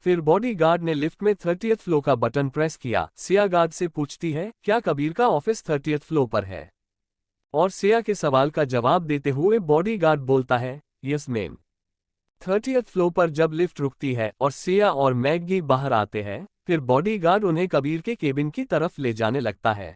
फिर बॉडीगार्ड ने लिफ्ट में 30th फ्लोर का बटन प्रेस किया। सिया गार्ड से पूछती है क्या कबीर का ऑफिस 30th फ्लोर पर है, और सिया के सवाल का जवाब देते हुए बॉडीगार्ड बोलता है यस मैम। 30th फ्लोर पर जब लिफ्ट रुकती है और सिया और मैग्गी बाहर आते हैं फिर बॉडीगार्ड उन्हें कबीर के केबिन की तरफ ले जाने लगता है।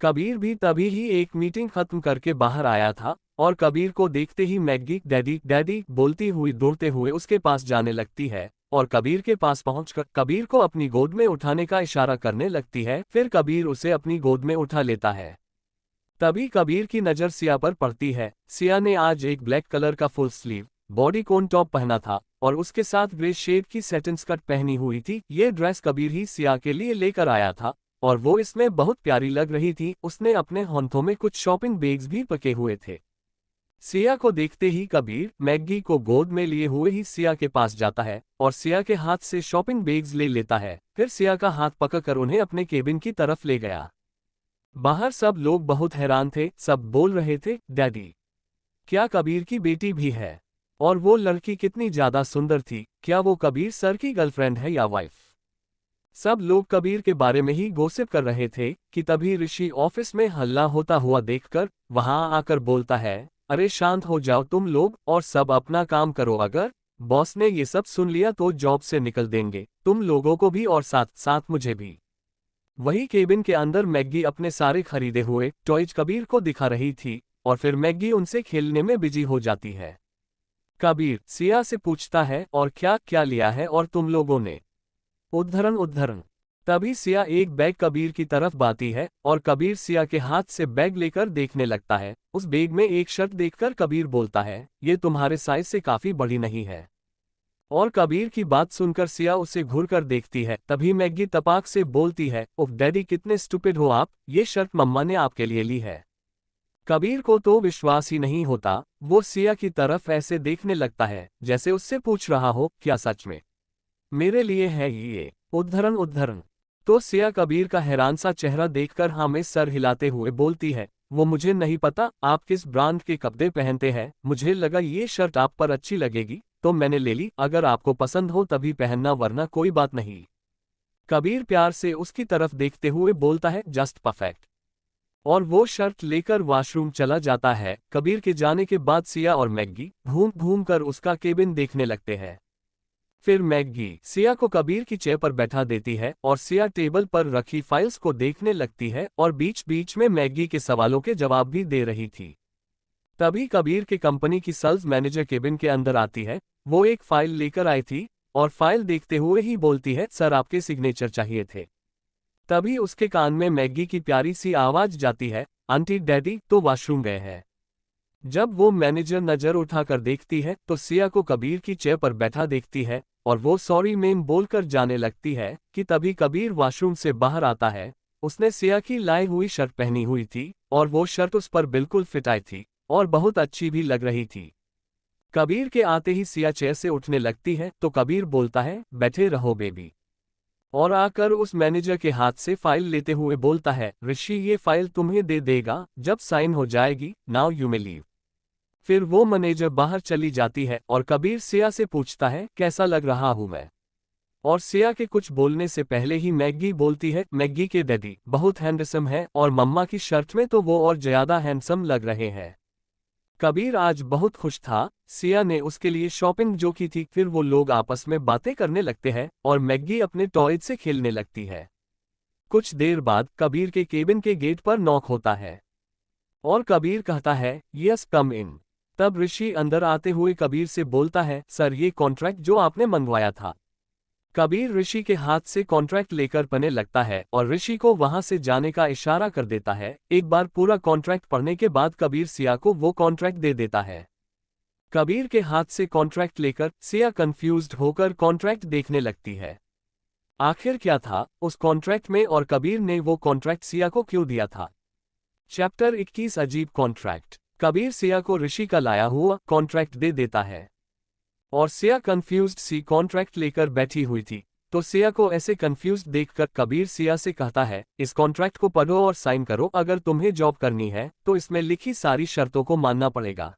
कबीर भी तभी ही एक मीटिंग खत्म करके बाहर आया था और कबीर को देखते ही मैग्गी डैडी डैडी बोलती हुई दौड़ते हुए उसके पास जाने लगती है और कबीर के पास पहुंचकर कबीर को अपनी गोद में उठाने का इशारा करने लगती है। फिर कबीर उसे अपनी गोद में उठा लेता है। तभी कबीर की नज़र सिया पर पड़ती है। सिया ने आज एक ब्लैक कलर का फुल स्लीव बॉडीकॉन टॉप पहना था और उसके साथ ग्रे शेड की सैटिन स्कर्ट पहनी हुई थी। ये ड्रेस कबीर ही सिया के लिए लेकर आया था और वो इसमें बहुत प्यारी लग रही थी। उसने अपने हाथों में कुछ शॉपिंग बैग्स भी पके हुए थे। सिया को देखते ही कबीर मैग्गी को गोद में लिए हुए ही सिया के पास जाता है और सिया के हाथ से शॉपिंग बैग्स ले लेता है। फिर सिया का हाथ पकड़कर उन्हें अपने केबिन की तरफ ले गया। बाहर सब लोग बहुत हैरान थे, सब बोल रहे थे डैडी क्या कबीर की बेटी भी है, और वो लड़की कितनी ज्यादा सुंदर थी, क्या वो कबीर सर की गर्लफ्रेंड है या वाइफ। सब लोग कबीर के बारे में ही गॉसिप कर रहे थे कि तभी ऋषि ऑफिस में हल्ला होता हुआ देखकर वहां आकर बोलता है अरे शांत हो जाओ तुम लोग और सब अपना काम करो, अगर बॉस ने ये सब सुन लिया तो जॉब से निकल देंगे तुम लोगों को भी और साथ साथ मुझे भी। वही केबिन के अंदर मैग्गी अपने सारे खरीदे हुए टॉयज कबीर को दिखा रही थी और फिर मैग्गी उनसे खेलने में बिजी हो जाती है। कबीर सिया से पूछता है और क्या क्या लिया है और तुम लोगों ने। उद्धरण उद्धरण। तभी सिया एक बैग कबीर की तरफ बाती है और कबीर सिया के हाथ से बैग लेकर देखने लगता है। उस बैग में एक शर्ट देखकर कबीर बोलता है ये तुम्हारे साइज से काफी बड़ी नहीं है, और कबीर की बात सुनकर सिया उसे घूरकर देखती है। तभी मैग्गी तपाक से बोलती है उफ डैडी कितने स्टूपिड हो आप, ये शर्ट मम्मा ने आपके लिए ली है। कबीर को तो विश्वास ही नहीं होता, वो सिया की तरफ ऐसे देखने लगता है जैसे उससे पूछ रहा हो क्या सच में मेरे लिए है ये। उद्धरण उद्धरण। तो सिया कबीर का हैरान सा चेहरा देखकर हाँ में सर हिलाते हुए बोलती है वो मुझे नहीं पता आप किस ब्रांड के कपड़े पहनते हैं, मुझे लगा ये शर्ट आप पर अच्छी लगेगी तो मैंने ले ली, अगर आपको पसंद हो तभी पहनना वरना कोई बात नहीं। कबीर प्यार से उसकी तरफ देखते हुए बोलता है जस्ट परफेक्ट। और वो शर्ट लेकर वॉशरूम चला जाता है। कबीर के जाने के बाद सिया और मैगी घूम घूम कर उसका केबिन देखने लगते हैं। फिर मैगी सिया को कबीर की चेयर पर बैठा देती है और सिया टेबल पर रखी फाइल्स को देखने लगती है और बीच बीच में मैगी के सवालों के जवाब भी दे रही थी। तभी कबीर के कंपनी की सेल्स मैनेजर केबिन के अंदर आती है। वो एक फाइल लेकर आई थी और फाइल देखते हुए ही बोलती है, सर आपके सिग्नेचर चाहिए थे। तभी उसके कान में मैगी की प्यारी सी आवाज जाती है, आंटी डैडी तो वॉशरूम गए हैं। जब वो मैनेजर नजर उठाकर देखती है तो सिया को कबीर की चेयर पर बैठा देखती है और वो सॉरी मैम बोलकर जाने लगती है कि तभी कबीर वॉशरूम से बाहर आता है। उसने सिया की लाई हुई शर्ट पहनी हुई थी और वो शर्ट उस पर बिल्कुल फिट आई थी और बहुत अच्छी भी लग रही थी। कबीर के आते ही सिया चेयर से उठने लगती है तो कबीर बोलता है, बैठे रहो बेबी, और आकर उस मैनेजर के हाथ से फाइल लेते हुए बोलता है, ऋषि ये फाइल तुम्हें दे देगा जब साइन हो जाएगी, नाउ यू मे लीव। फिर वो मैनेजर बाहर चली जाती है और कबीर सिया से पूछता है, कैसा लग रहा हूं मैं। और सिया के कुछ बोलने से पहले ही मैगी बोलती है, मैगी के डैडी बहुत हैंडसम है और मम्मा की शर्ट में तो वो और ज्यादा हैंडसम लग रहे हैं। कबीर आज बहुत खुश था। सिया ने उसके लिए शॉपिंग जो की थी। फिर वो लोग आपस में बातें करने लगते हैं और मैगी अपने टॉयज से खेलने लगती है। कुछ देर बाद कबीर के केबिन के गेट पर नॉक होता है और कबीर कहता है, यस कम इन। तब ऋषि अंदर आते हुए कबीर से बोलता है, सर ये कॉन्ट्रैक्ट जो आपने मंगवाया था। कबीर ऋषि के हाथ से कॉन्ट्रैक्ट लेकर पढ़ने लगता है और ऋषि को वहां से जाने का इशारा कर देता है। एक बार पूरा कॉन्ट्रैक्ट पढ़ने के बाद कबीर सिया को वो कॉन्ट्रैक्ट दे देता है। कबीर के हाथ से कॉन्ट्रैक्ट लेकर सिया कंफ्यूज्ड होकर कॉन्ट्रैक्ट देखने लगती है। आखिर क्या था उस कॉन्ट्रैक्ट में और कबीर ने वो कॉन्ट्रैक्ट सिया को क्यों दिया था। चैप्टर 21 अजीब कॉन्ट्रैक्ट। कबीर सिया को ऋषि का लाया हुआ कॉन्ट्रैक्ट दे देता है और सिया कंफ्यूज्ड सी कॉन्ट्रैक्ट लेकर बैठी हुई थी। तो सिया को ऐसे कंफ्यूज्ड देखकर कबीर सिया से कहता है, इस कॉन्ट्रैक्ट को पढ़ो और साइन करो। अगर तुम्हें जॉब करनी है तो इसमें लिखी सारी शर्तों को मानना पड़ेगा।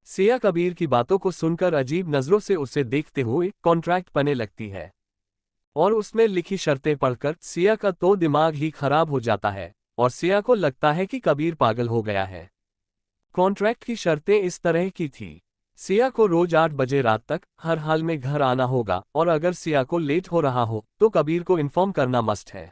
सिया कबीर की बातों को सुनकर अजीब नजरों से उसे देखते हुए कॉन्ट्रैक्ट पढ़ने लगती है और उसमें लिखी शर्तें पढ़कर सिया का तो दिमाग ही खराब हो जाता है और सिया को लगता है कि कबीर पागल हो गया है। कॉन्ट्रैक्ट की शर्तें इस तरह की थी, सिया को रोज 8 बजे रात तक हर हाल में घर आना होगा और अगर सिया को लेट हो रहा हो तो कबीर को इन्फॉर्म करना मस्ट है।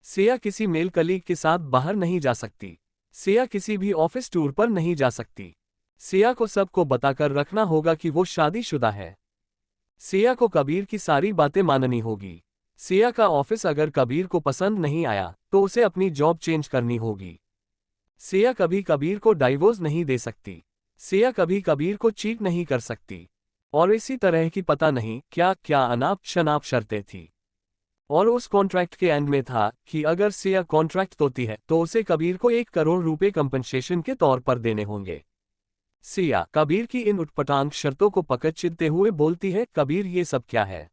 सिया किसी मेल कलीग के साथ बाहर नहीं जा सकती। सिया किसी भी ऑफिस टूर पर नहीं जा सकती। सिया को सबको बताकर रखना होगा कि वो शादीशुदा है। सिया को कबीर की सारी बातें माननी होगी। सिया का ऑफिस अगर कबीर को पसंद नहीं आया तो उसे अपनी जॉब चेंज करनी होगी। सिया कभी कबीर को डाइवोर्स नहीं दे सकती। सिया कभी कबीर को चीट नहीं कर सकती। और इसी तरह की पता नहीं क्या क्या अनाप शनाप शर्तें थी। और उस कॉन्ट्रैक्ट के एंड में था कि अगर सिया कॉन्ट्रैक्ट तोड़ती है तो उसे कबीर को 1 करोड़ रुपए कंपनसेशन के तौर पर देने होंगे। सिया कबीर की इन उटपटांग शर्तों को पकड़ते हुए बोलती है, कबीर ये सब क्या है?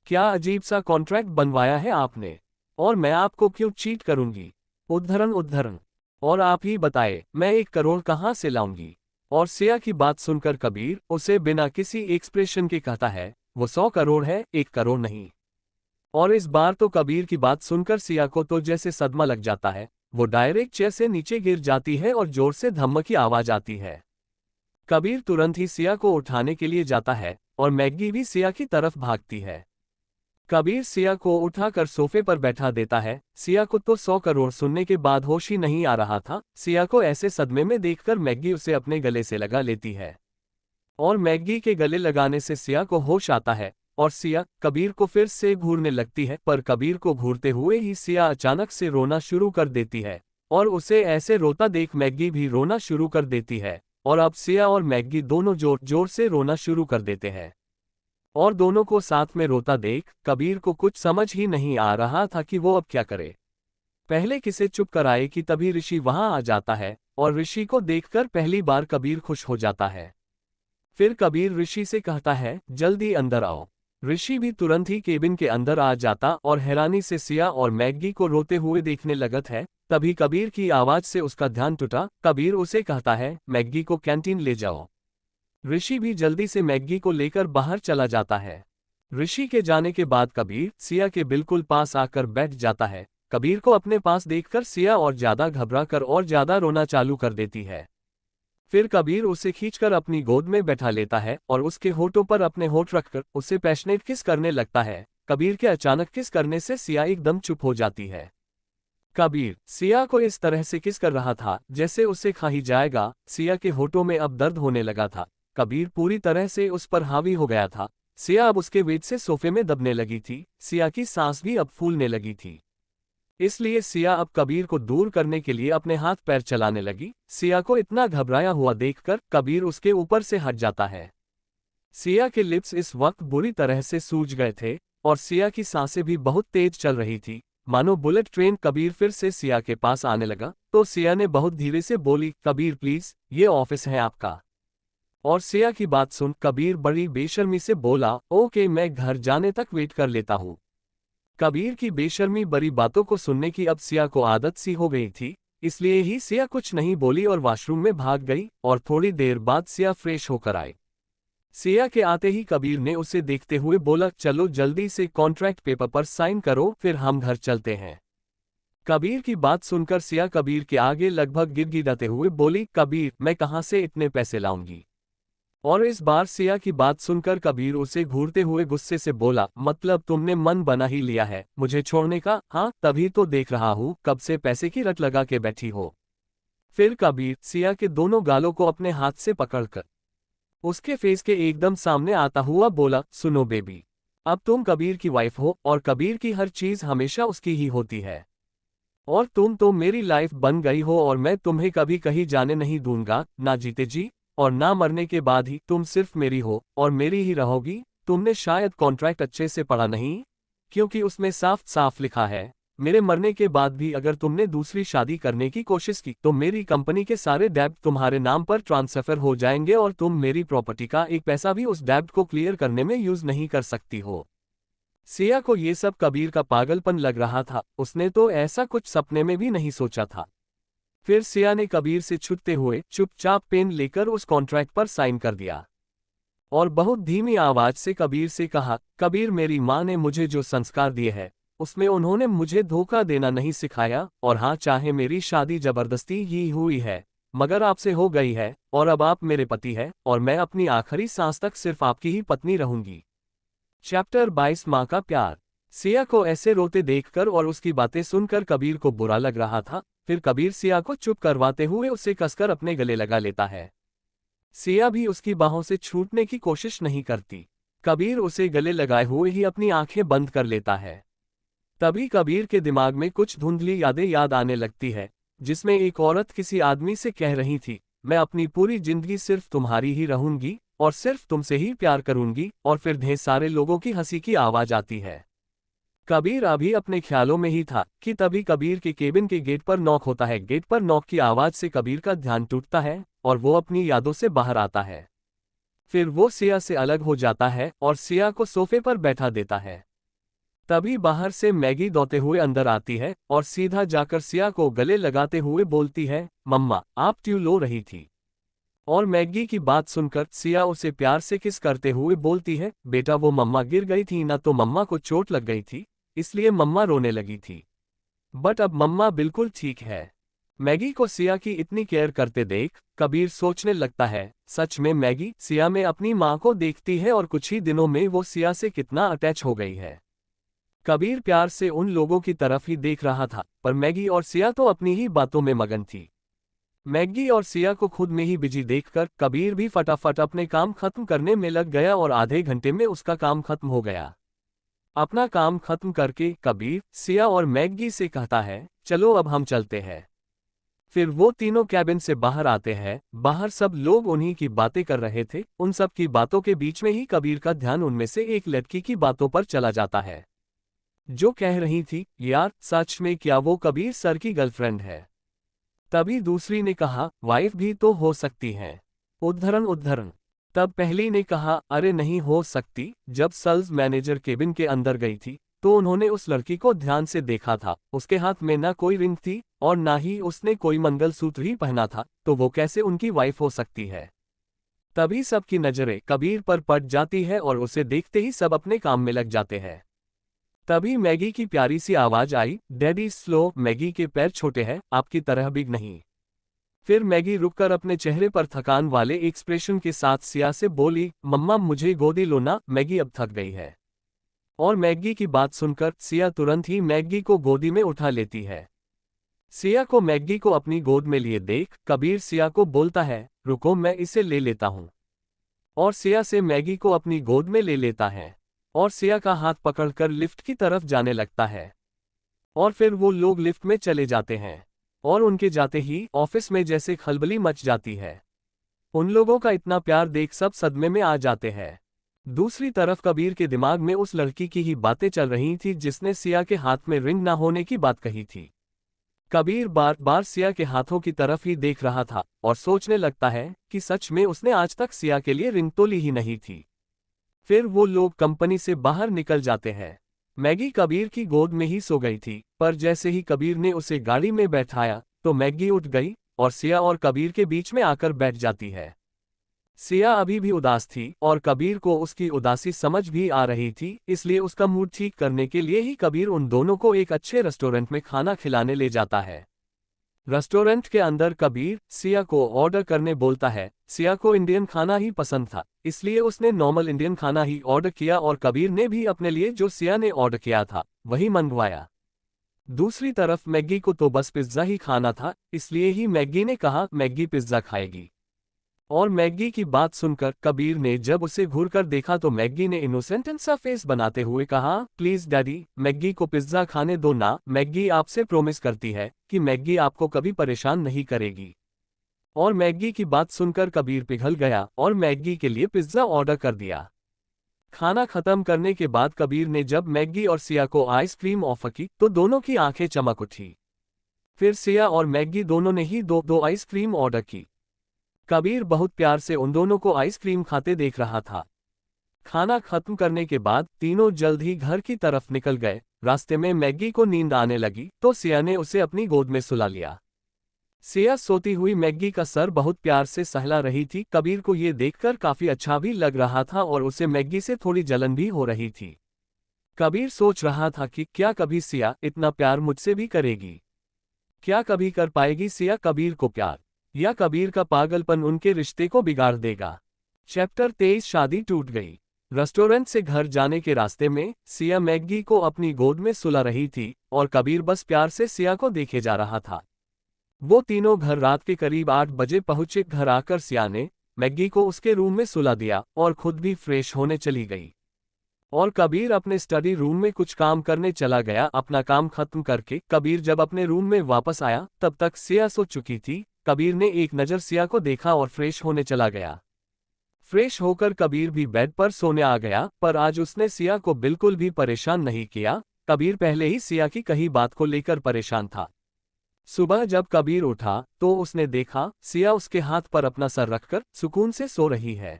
क्या अजीब सा कॉन्ट्रैक्ट बनवाया है आपने? और मैं आपको क्यों चीट करूंगी? उद्धरण और आप ही बताए मैं 1 करोड़ कहां से लाऊंगी? और सिया की बात सुनकर कबीर उसे बिना किसी एक्सप्रेशन के कहता है, वो 100 करोड़ है, 1 करोड़ नहीं। और इस बार तो कबीर की बात सुनकर सिया को तो जैसे सदमा लग जाता है। वो डायरेक्ट चेयर से नीचे गिर जाती है और जोर से धम्म की आवाज आती है। कबीर तुरंत ही सिया को उठाने के लिए जाता है और मैगी भी सिया की तरफ भागती है। कबीर सिया को उठाकर सोफे पर बैठा देता है। सिया को तो 100 करोड़ सुनने के बाद होश ही नहीं आ रहा था। सिया को ऐसे सदमे में देखकर मैगी उसे अपने गले से लगा लेती है और मैगी के गले लगाने से सिया को होश आता है और सिया कबीर को फिर से घूरने लगती है। पर कबीर को घूरते हुए ही सिया अचानक से रोना शुरू कर देती है और उसे ऐसे रोता देख मैगी भी रोना शुरू कर देती है। और अब सिया और मैगी दोनों जोर जोर से रोना शुरू कर देते हैं और दोनों को साथ में रोता देख कबीर को कुछ समझ ही नहीं आ रहा था कि वो अब क्या करे। पहले किसे चुप कराए कि तभी ऋषि वहां आ जाता है और ऋषि को देखकर पहली बार कबीर खुश हो जाता है। फिर कबीर ऋषि से कहता है, जल्दी अंदर आओ। ऋषि भी तुरंत ही केबिन के अंदर आ जाता और हैरानी से सिया और मैगी को रोते हुए देखने लगत है। तभी कबीर की आवाज से उसका ध्यान टूटा। कबीर उसे कहता है, मैगी को कैंटीन ले जाओ। ऋषि भी जल्दी से मैगी को लेकर बाहर चला जाता है। ऋषि के जाने के बाद कबीर सिया के बिल्कुल पास आकर बैठ जाता है कबीर को अपने पास देखकर सिया और ज्यादा घबरा कर और ज्यादा रोना चालू कर देती है। फिर कबीर उसे खींचकर अपनी गोद में बैठा लेता है और उसके होठों पर अपने होठ रखकर उसे पैशनेट किस करने लगता है। कबीर के अचानक किस करने से सिया एकदम चुप हो जाती है। कबीर सिया को इस तरह से किस कर रहा था जैसे उसे खा ही जाएगा। सिया के होठों में अब दर्द होने लगा था। कबीर पूरी तरह से उस पर हावी हो गया था। सिया अब उसके वेट से सोफे में दबने लगी थी। सिया की सांस भी अब फूलने लगी थी। इसलिए सिया अब कबीर को दूर करने के लिए अपने हाथ पैर चलाने लगी। सिया को इतना घबराया हुआ देखकर कबीर उसके ऊपर से हट जाता है। सिया के लिप्स इस वक्त बुरी तरह से सूज गए थे और सिया की सांसें भी बहुत तेज चल रही थी, मानो बुलेट ट्रेन। कबीर फिर से सिया के पास आने लगा तो सिया ने बहुत धीरे से बोली, कबीर प्लीज, ये ऑफिस है आपका। और सिया की बात सुन कबीर बड़ी बेशर्मी से बोला, ओके, मैं घर जाने तक वेट कर लेता हूँ। कबीर की बेशर्मी बड़ी बातों को सुनने की अब सिया को आदत सी हो गई थी, इसलिए ही सिया कुछ नहीं बोली और वॉशरूम में भाग गई और थोड़ी देर बाद सिया फ्रेश होकर आई। सिया के आते ही कबीर ने उसे देखते हुए बोला, चलो जल्दी से कॉन्ट्रैक्ट पेपर पर साइन करो, फिर हम घर चलते हैं। कबीर की बात सुनकर सिया कबीर के आगे लगभग गिड़गिड़ाते हुए बोली, कबीर, मैं कहाँ से इतने पैसे लाऊंगी। और इस बार सिया की बात सुनकर कबीर उसे घूरते हुए गुस्से से बोला, मतलब तुमने मन बना ही लिया है मुझे छोड़ने का? हाँ, तभी तो देख रहा हूँ कब से पैसे की रट लगा के बैठी हो। फिर कबीर सिया के दोनों गालों को अपने हाथ से पकड़कर उसके फेस के एकदम सामने आता हुआ बोला, सुनो बेबी, अब तुम कबीर की वाइफ हो और कबीर की हर चीज हमेशा उसकी ही होती है और तुम तो मेरी लाइफ बन गई हो और मैं तुम्हें कभी कहीं जाने नहीं दूंगा, ना जीते जी और ना मरने के बाद ही। तुम सिर्फ मेरी हो और मेरी ही रहोगी। तुमने शायद कॉन्ट्रैक्ट अच्छे से पढ़ा नहीं, क्योंकि उसमें साफ साफ लिखा है, मेरे मरने के बाद भी अगर तुमने दूसरी शादी करने की कोशिश की तो मेरी कंपनी के सारे डेब्ट तुम्हारे नाम पर ट्रांसफर हो जाएंगे और तुम मेरी प्रॉपर्टी का एक पैसा भी उस डेब्ट को क्लियर करने में यूज नहीं कर सकती हो। सिया को ये सब कबीर का पागलपन लग रहा था, उसने तो ऐसा कुछ सपने में भी नहीं सोचा था। फिर सिया ने कबीर से छुटते हुए चुपचाप पेन लेकर उस कॉन्ट्रैक्ट पर साइन कर दिया और बहुत धीमी आवाज से कबीर से कहा, कबीर, मेरी माँ ने मुझे जो संस्कार दिए हैं उसमें उन्होंने मुझे धोखा देना नहीं सिखाया, और हाँ, चाहे मेरी शादी जबरदस्ती ही हुई है मगर आपसे हो गई है और अब आप मेरे पति हैं और मैं अपनी आखिरी सांस तक सिर्फ आपकी ही पत्नी रहूंगी। चैप्टर 22 माँ का प्यार। सिया को ऐसे रोते देखकर और उसकी बातें सुनकर कबीर को बुरा लग रहा था। फिर कबीर सिया को चुप करवाते हुए उसे कसकर अपने गले लगा लेता है। सिया भी उसकी बाहों से छूटने की कोशिश नहीं करती। कबीर उसे गले लगाए हुए ही अपनी आंखें बंद कर लेता है। तभी कबीर के दिमाग में कुछ धुंधली यादें याद आने लगती है, जिसमें एक औरत किसी आदमी से कह रही थी, मैं अपनी पूरी जिंदगी सिर्फ तुम्हारी ही रहूंगी और सिर्फ तुमसे ही प्यार करूंगी, और फिर ढेर सारे लोगों की हंसी की आवाज आती है। कबीर अभी अपने ख्यालों में ही था कि तभी कबीर के केबिन के गेट पर नॉक होता है। गेट पर नॉक की आवाज से कबीर का ध्यान टूटता है और वो अपनी यादों से बाहर आता है। फिर वो सिया से अलग हो जाता है और सिया को सोफे पर बैठा देता है। तभी बाहर से मैगी दौड़ते हुए अंदर आती है और सीधा जाकर सिया को गले लगाते हुए बोलती है, मम्मा, आप ट्यूब लो रही थी। और मैगी की बात सुनकर सिया उसे प्यार से किस करते हुए बोलती है, बेटा, वो मम्मा गिर गई थी ना, तो मम्मा को चोट लग गई थी, इसलिए मम्मा रोने लगी थी, बट अब मम्मा बिल्कुल ठीक है। मैगी को सिया की इतनी केयर करते देख कबीर सोचने लगता है, सच में मैगी सिया में अपनी माँ को देखती है और कुछ ही दिनों में वो सिया से कितना अटैच हो गई है। कबीर प्यार से उन लोगों की तरफ ही देख रहा था, पर मैगी और सिया तो अपनी ही बातों में मगन थी। मैगी और सिया को खुद में ही बिजी देखकर कबीर भी फटाफट अपने काम खत्म करने में लग गया और आधे घंटे में उसका काम खत्म हो गया। अपना काम खत्म करके कबीर सिया और मैगी से कहता है, चलो अब हम चलते हैं। फिर वो तीनों कैबिन से बाहर आते हैं। बाहर सब लोग उन्हीं की बातें कर रहे थे। उन सब की बातों के बीच में ही कबीर का ध्यान उनमें से एक लड़की की बातों पर चला जाता है, जो कह रही थी, यार सच में क्या वो कबीर सर की गर्लफ्रेंड है? तभी दूसरी ने कहा, वाइफ भी तो हो सकती है। उद्धरण उद्धरण। तब पहली ने कहा, अरे नहीं हो सकती, जब सेल्स मैनेजर केबिन के अंदर गई थी तो उन्होंने उस लड़की को ध्यान से देखा था, उसके हाथ में ना कोई रिंग थी और ना ही उसने कोई मंगलसूत्र ही पहना था, तो वो कैसे उनकी वाइफ हो सकती है? तभी सबकी नजरें कबीर पर पड़ जाती है और उसे देखते ही सब अपने काम में लग जाते हैं। तभी मैगी की प्यारी सी आवाज आई, डैडी स्लो, मैगी के पैर छोटे हैं, आपकी तरह बिग नहीं। फिर मैगी रुककर अपने चेहरे पर थकान वाले एक्सप्रेशन के साथ सिया से बोली, मम्मा मुझे गोदी लो ना, मैगी अब थक गई है। और मैगी की बात सुनकर सिया तुरंत ही मैगी को गोदी में उठा लेती है। सिया को मैगी को अपनी गोद में लिए देख कबीर सिया को बोलता है, रुको मैं इसे ले लेता हूँ। और सिया से मैगी को अपनी गोद में ले लेता है और सिया का हाथ पकड़कर लिफ्ट की तरफ जाने लगता है। और फिर वो लोग लिफ्ट में चले जाते हैं और उनके जाते ही ऑफिस में जैसे खलबली मच जाती है। उन लोगों का इतना प्यार देख सब सदमे में आ जाते हैं। दूसरी तरफ कबीर के दिमाग में उस लड़की की ही बातें चल रही थी जिसने सिया के हाथ में रिंग ना होने की बात कही थी। कबीर बार बार सिया के हाथों की तरफ ही देख रहा था और सोचने लगता है कि सच में उसने आज तक सिया के लिए रिंग तो ली ही नहीं थी। फिर वो लोग कंपनी से बाहर निकल जाते हैं। मैगी कबीर की गोद में ही सो गई थी, पर जैसे ही कबीर ने उसे गाड़ी में बैठाया तो मैगी उठ गई और सिया और कबीर के बीच में आकर बैठ जाती है। सिया अभी भी उदास थी और कबीर को उसकी उदासी समझ भी आ रही थी, इसलिए उसका मूड ठीक करने के लिए ही कबीर उन दोनों को एक अच्छे रेस्टोरेंट में खाना खिलाने ले जाता है। रेस्टोरेंट के अंदर कबीर सिया को ऑर्डर करने बोलता है। सिया को इंडियन खाना ही पसंद था, इसलिए उसने नॉर्मल इंडियन खाना ही ऑर्डर किया और कबीर ने भी अपने लिए जो सिया ने ऑर्डर किया था वही मंगवाया। दूसरी तरफ मैगी को तो बस पिज्ज़ा ही खाना था, इसलिए ही मैगी ने कहा मैगी पिज्ज़ा खाएगी। और मैगी की बात सुनकर कबीर ने जब उसे घूरकर देखा तो मैगी ने इनोसेंट सा फेस बनाते हुए कहा, प्लीज डैडी मैगी को पिज्जा खाने दो ना, मैगी आपसे प्रॉमिस करती है कि मैगी आपको कभी परेशान नहीं करेगी। और मैगी की बात सुनकर कबीर पिघल गया और मैगी के लिए पिज्जा ऑर्डर कर दिया। खाना खत्म करने के बाद कबीर ने जब मैगी और सिया को आइसक्रीम ऑफर की तो दोनों की आंखें चमक उठी। फिर सिया और मैगी दोनों ने ही दो दो आइसक्रीम ऑर्डर की। कबीर बहुत प्यार से उन दोनों को आइसक्रीम खाते देख रहा था। खाना खत्म करने के बाद तीनों जल्द ही घर की तरफ निकल गए। रास्ते में मैगी को नींद आने लगी तो सिया ने उसे अपनी गोद में सुला लिया। सिया सोती हुई मैगी का सर बहुत प्यार से सहला रही थी। कबीर को ये देखकर काफी अच्छा भी लग रहा था और उसे मैगी से थोड़ी जलन भी हो रही थी। कबीर सोच रहा था कि क्या कभी सिया इतना प्यार मुझसे भी करेगी? क्या कभी कर पाएगी सिया कबीर को प्यार? या कबीर का पागलपन उनके रिश्ते को बिगाड़ देगा? चैप्टर 23 शादी टूट गई। रेस्टोरेंट से घर जाने के रास्ते में सिया मैगी को अपनी गोद में सुला रही थी और कबीर बस प्यार से सिया को देखे जा रहा था। वो तीनों घर रात के करीब 8 बजे पहुंचे। घर आकर सिया ने मैगी को उसके रूम में सुला दिया और खुद भी फ्रेश होने चली गई। और कबीर अपने स्टडी रूम में कुछ काम करने चला गया। अपना काम खत्म करके कबीर जब अपने रूम में वापस आया तब तक सिया सो चुकी थी। कबीर ने एक नज़र सिया को देखा और फ्रेश होने चला गया। फ्रेश होकर कबीर भी बेड पर सोने आ गया, पर आज उसने सिया को बिल्कुल भी परेशान नहीं किया। कबीर पहले ही सिया की कही बात को लेकर परेशान था। सुबह जब कबीर उठा तो उसने देखा सिया उसके हाथ पर अपना सर रखकर सुकून से सो रही है।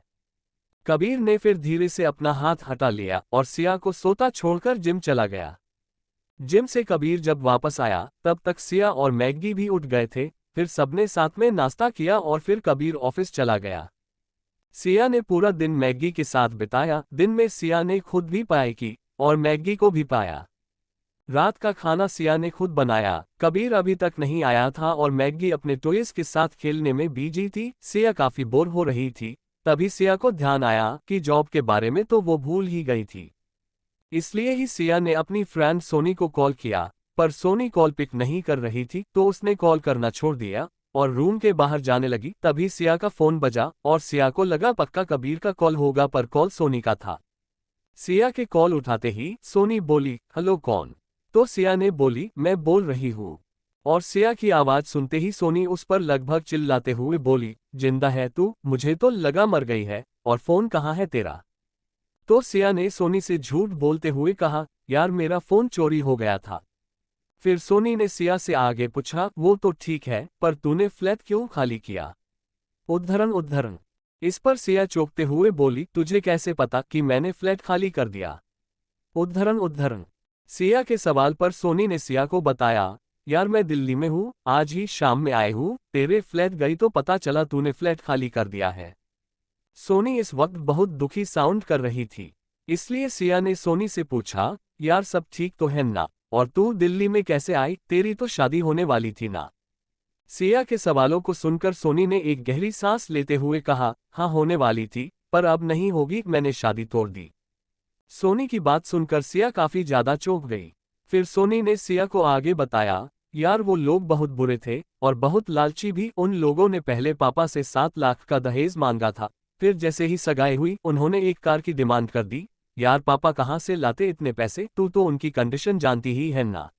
कबीर ने फिर धीरे से अपना हाथ हटा लिया और सिया को सोता छोड़कर जिम चला गया। जिम से कबीर जब वापस आया तब तक सिया और मैगी भी उठ गए थे। फिर सबने साथ में नाश्ता किया और फिर कबीर ऑफिस चला गया। सिया ने पूरा दिन मैगी के साथ बिताया। दिन में सिया ने खुद भी पढ़ाई की और मैगी को भी पाया। रात का खाना सिया ने खुद बनाया। कबीर अभी तक नहीं आया था और मैगी अपने टॉयज के साथ खेलने में बिजी थी। सिया काफी बोर हो रही थी। तभी सिया को ध्यान आया कि जॉब के बारे में तो वो भूल ही गई थी। इसलिए ही सिया ने अपनी फ्रेंड सोनी को कॉल किया, पर सोनी कॉल पिक नहीं कर रही थी तो उसने कॉल करना छोड़ दिया और रूम के बाहर जाने लगी। तभी सिया का फोन बजा और सिया को लगा पक्का कबीर का कॉल होगा, पर कॉल सोनी का था। सिया के कॉल उठाते ही सोनी बोली, हेलो कौन? तो सिया ने बोली, मैं बोल रही हूँ। और सिया की आवाज सुनते ही सोनी उस पर लगभग चिल्लाते हुए बोली, जिंदा है तू? मुझे तो लगा मर गई है। और फोन कहाँ है तेरा? तो सिया ने सोनी से झूठ बोलते हुए कहा, यार मेरा फोन चोरी हो गया था। फिर सोनी ने सिया से आगे पूछा, वो तो ठीक है, पर तूने फ्लैट क्यों खाली किया? उद्धरण उद्धरण। इस पर सिया चौंकते हुए बोली, तुझे कैसे पता कि मैंने फ्लैट खाली कर दिया? उद्धरण उद्धरण। सिया के सवाल पर सोनी ने सिया को बताया, यार मैं दिल्ली में हूँ, आज ही शाम में आए हूँ, तेरे फ्लैट गई तो पता चला तूने फ्लैट खाली कर दिया है। सोनी इस वक्त बहुत दुखी साउंड कर रही थी। इसलिए सिया ने सोनी से पूछा, यार सब ठीक तो है ना, और तू दिल्ली में कैसे आई, तेरी तो शादी होने वाली थी ना। सिया के सवालों को सुनकर सोनी ने एक गहरी सांस लेते हुए कहा, हाँ होने वाली थी, पर अब नहीं होगी, मैंने शादी तोड़ दी। सोनी की बात सुनकर सिया काफी ज्यादा चौंक गई। फिर सोनी ने सिया को आगे बताया, यार वो लोग बहुत बुरे थे और बहुत लालची भी। उन लोगों ने पहले पापा से 7 लाख का दहेज मांगा था, फिर जैसे ही सगाई हुई उन्होंने एक कार की डिमांड कर दी। यार पापा कहाँ से लाते इतने पैसे, तू तो उनकी कंडीशन जानती ही है ना।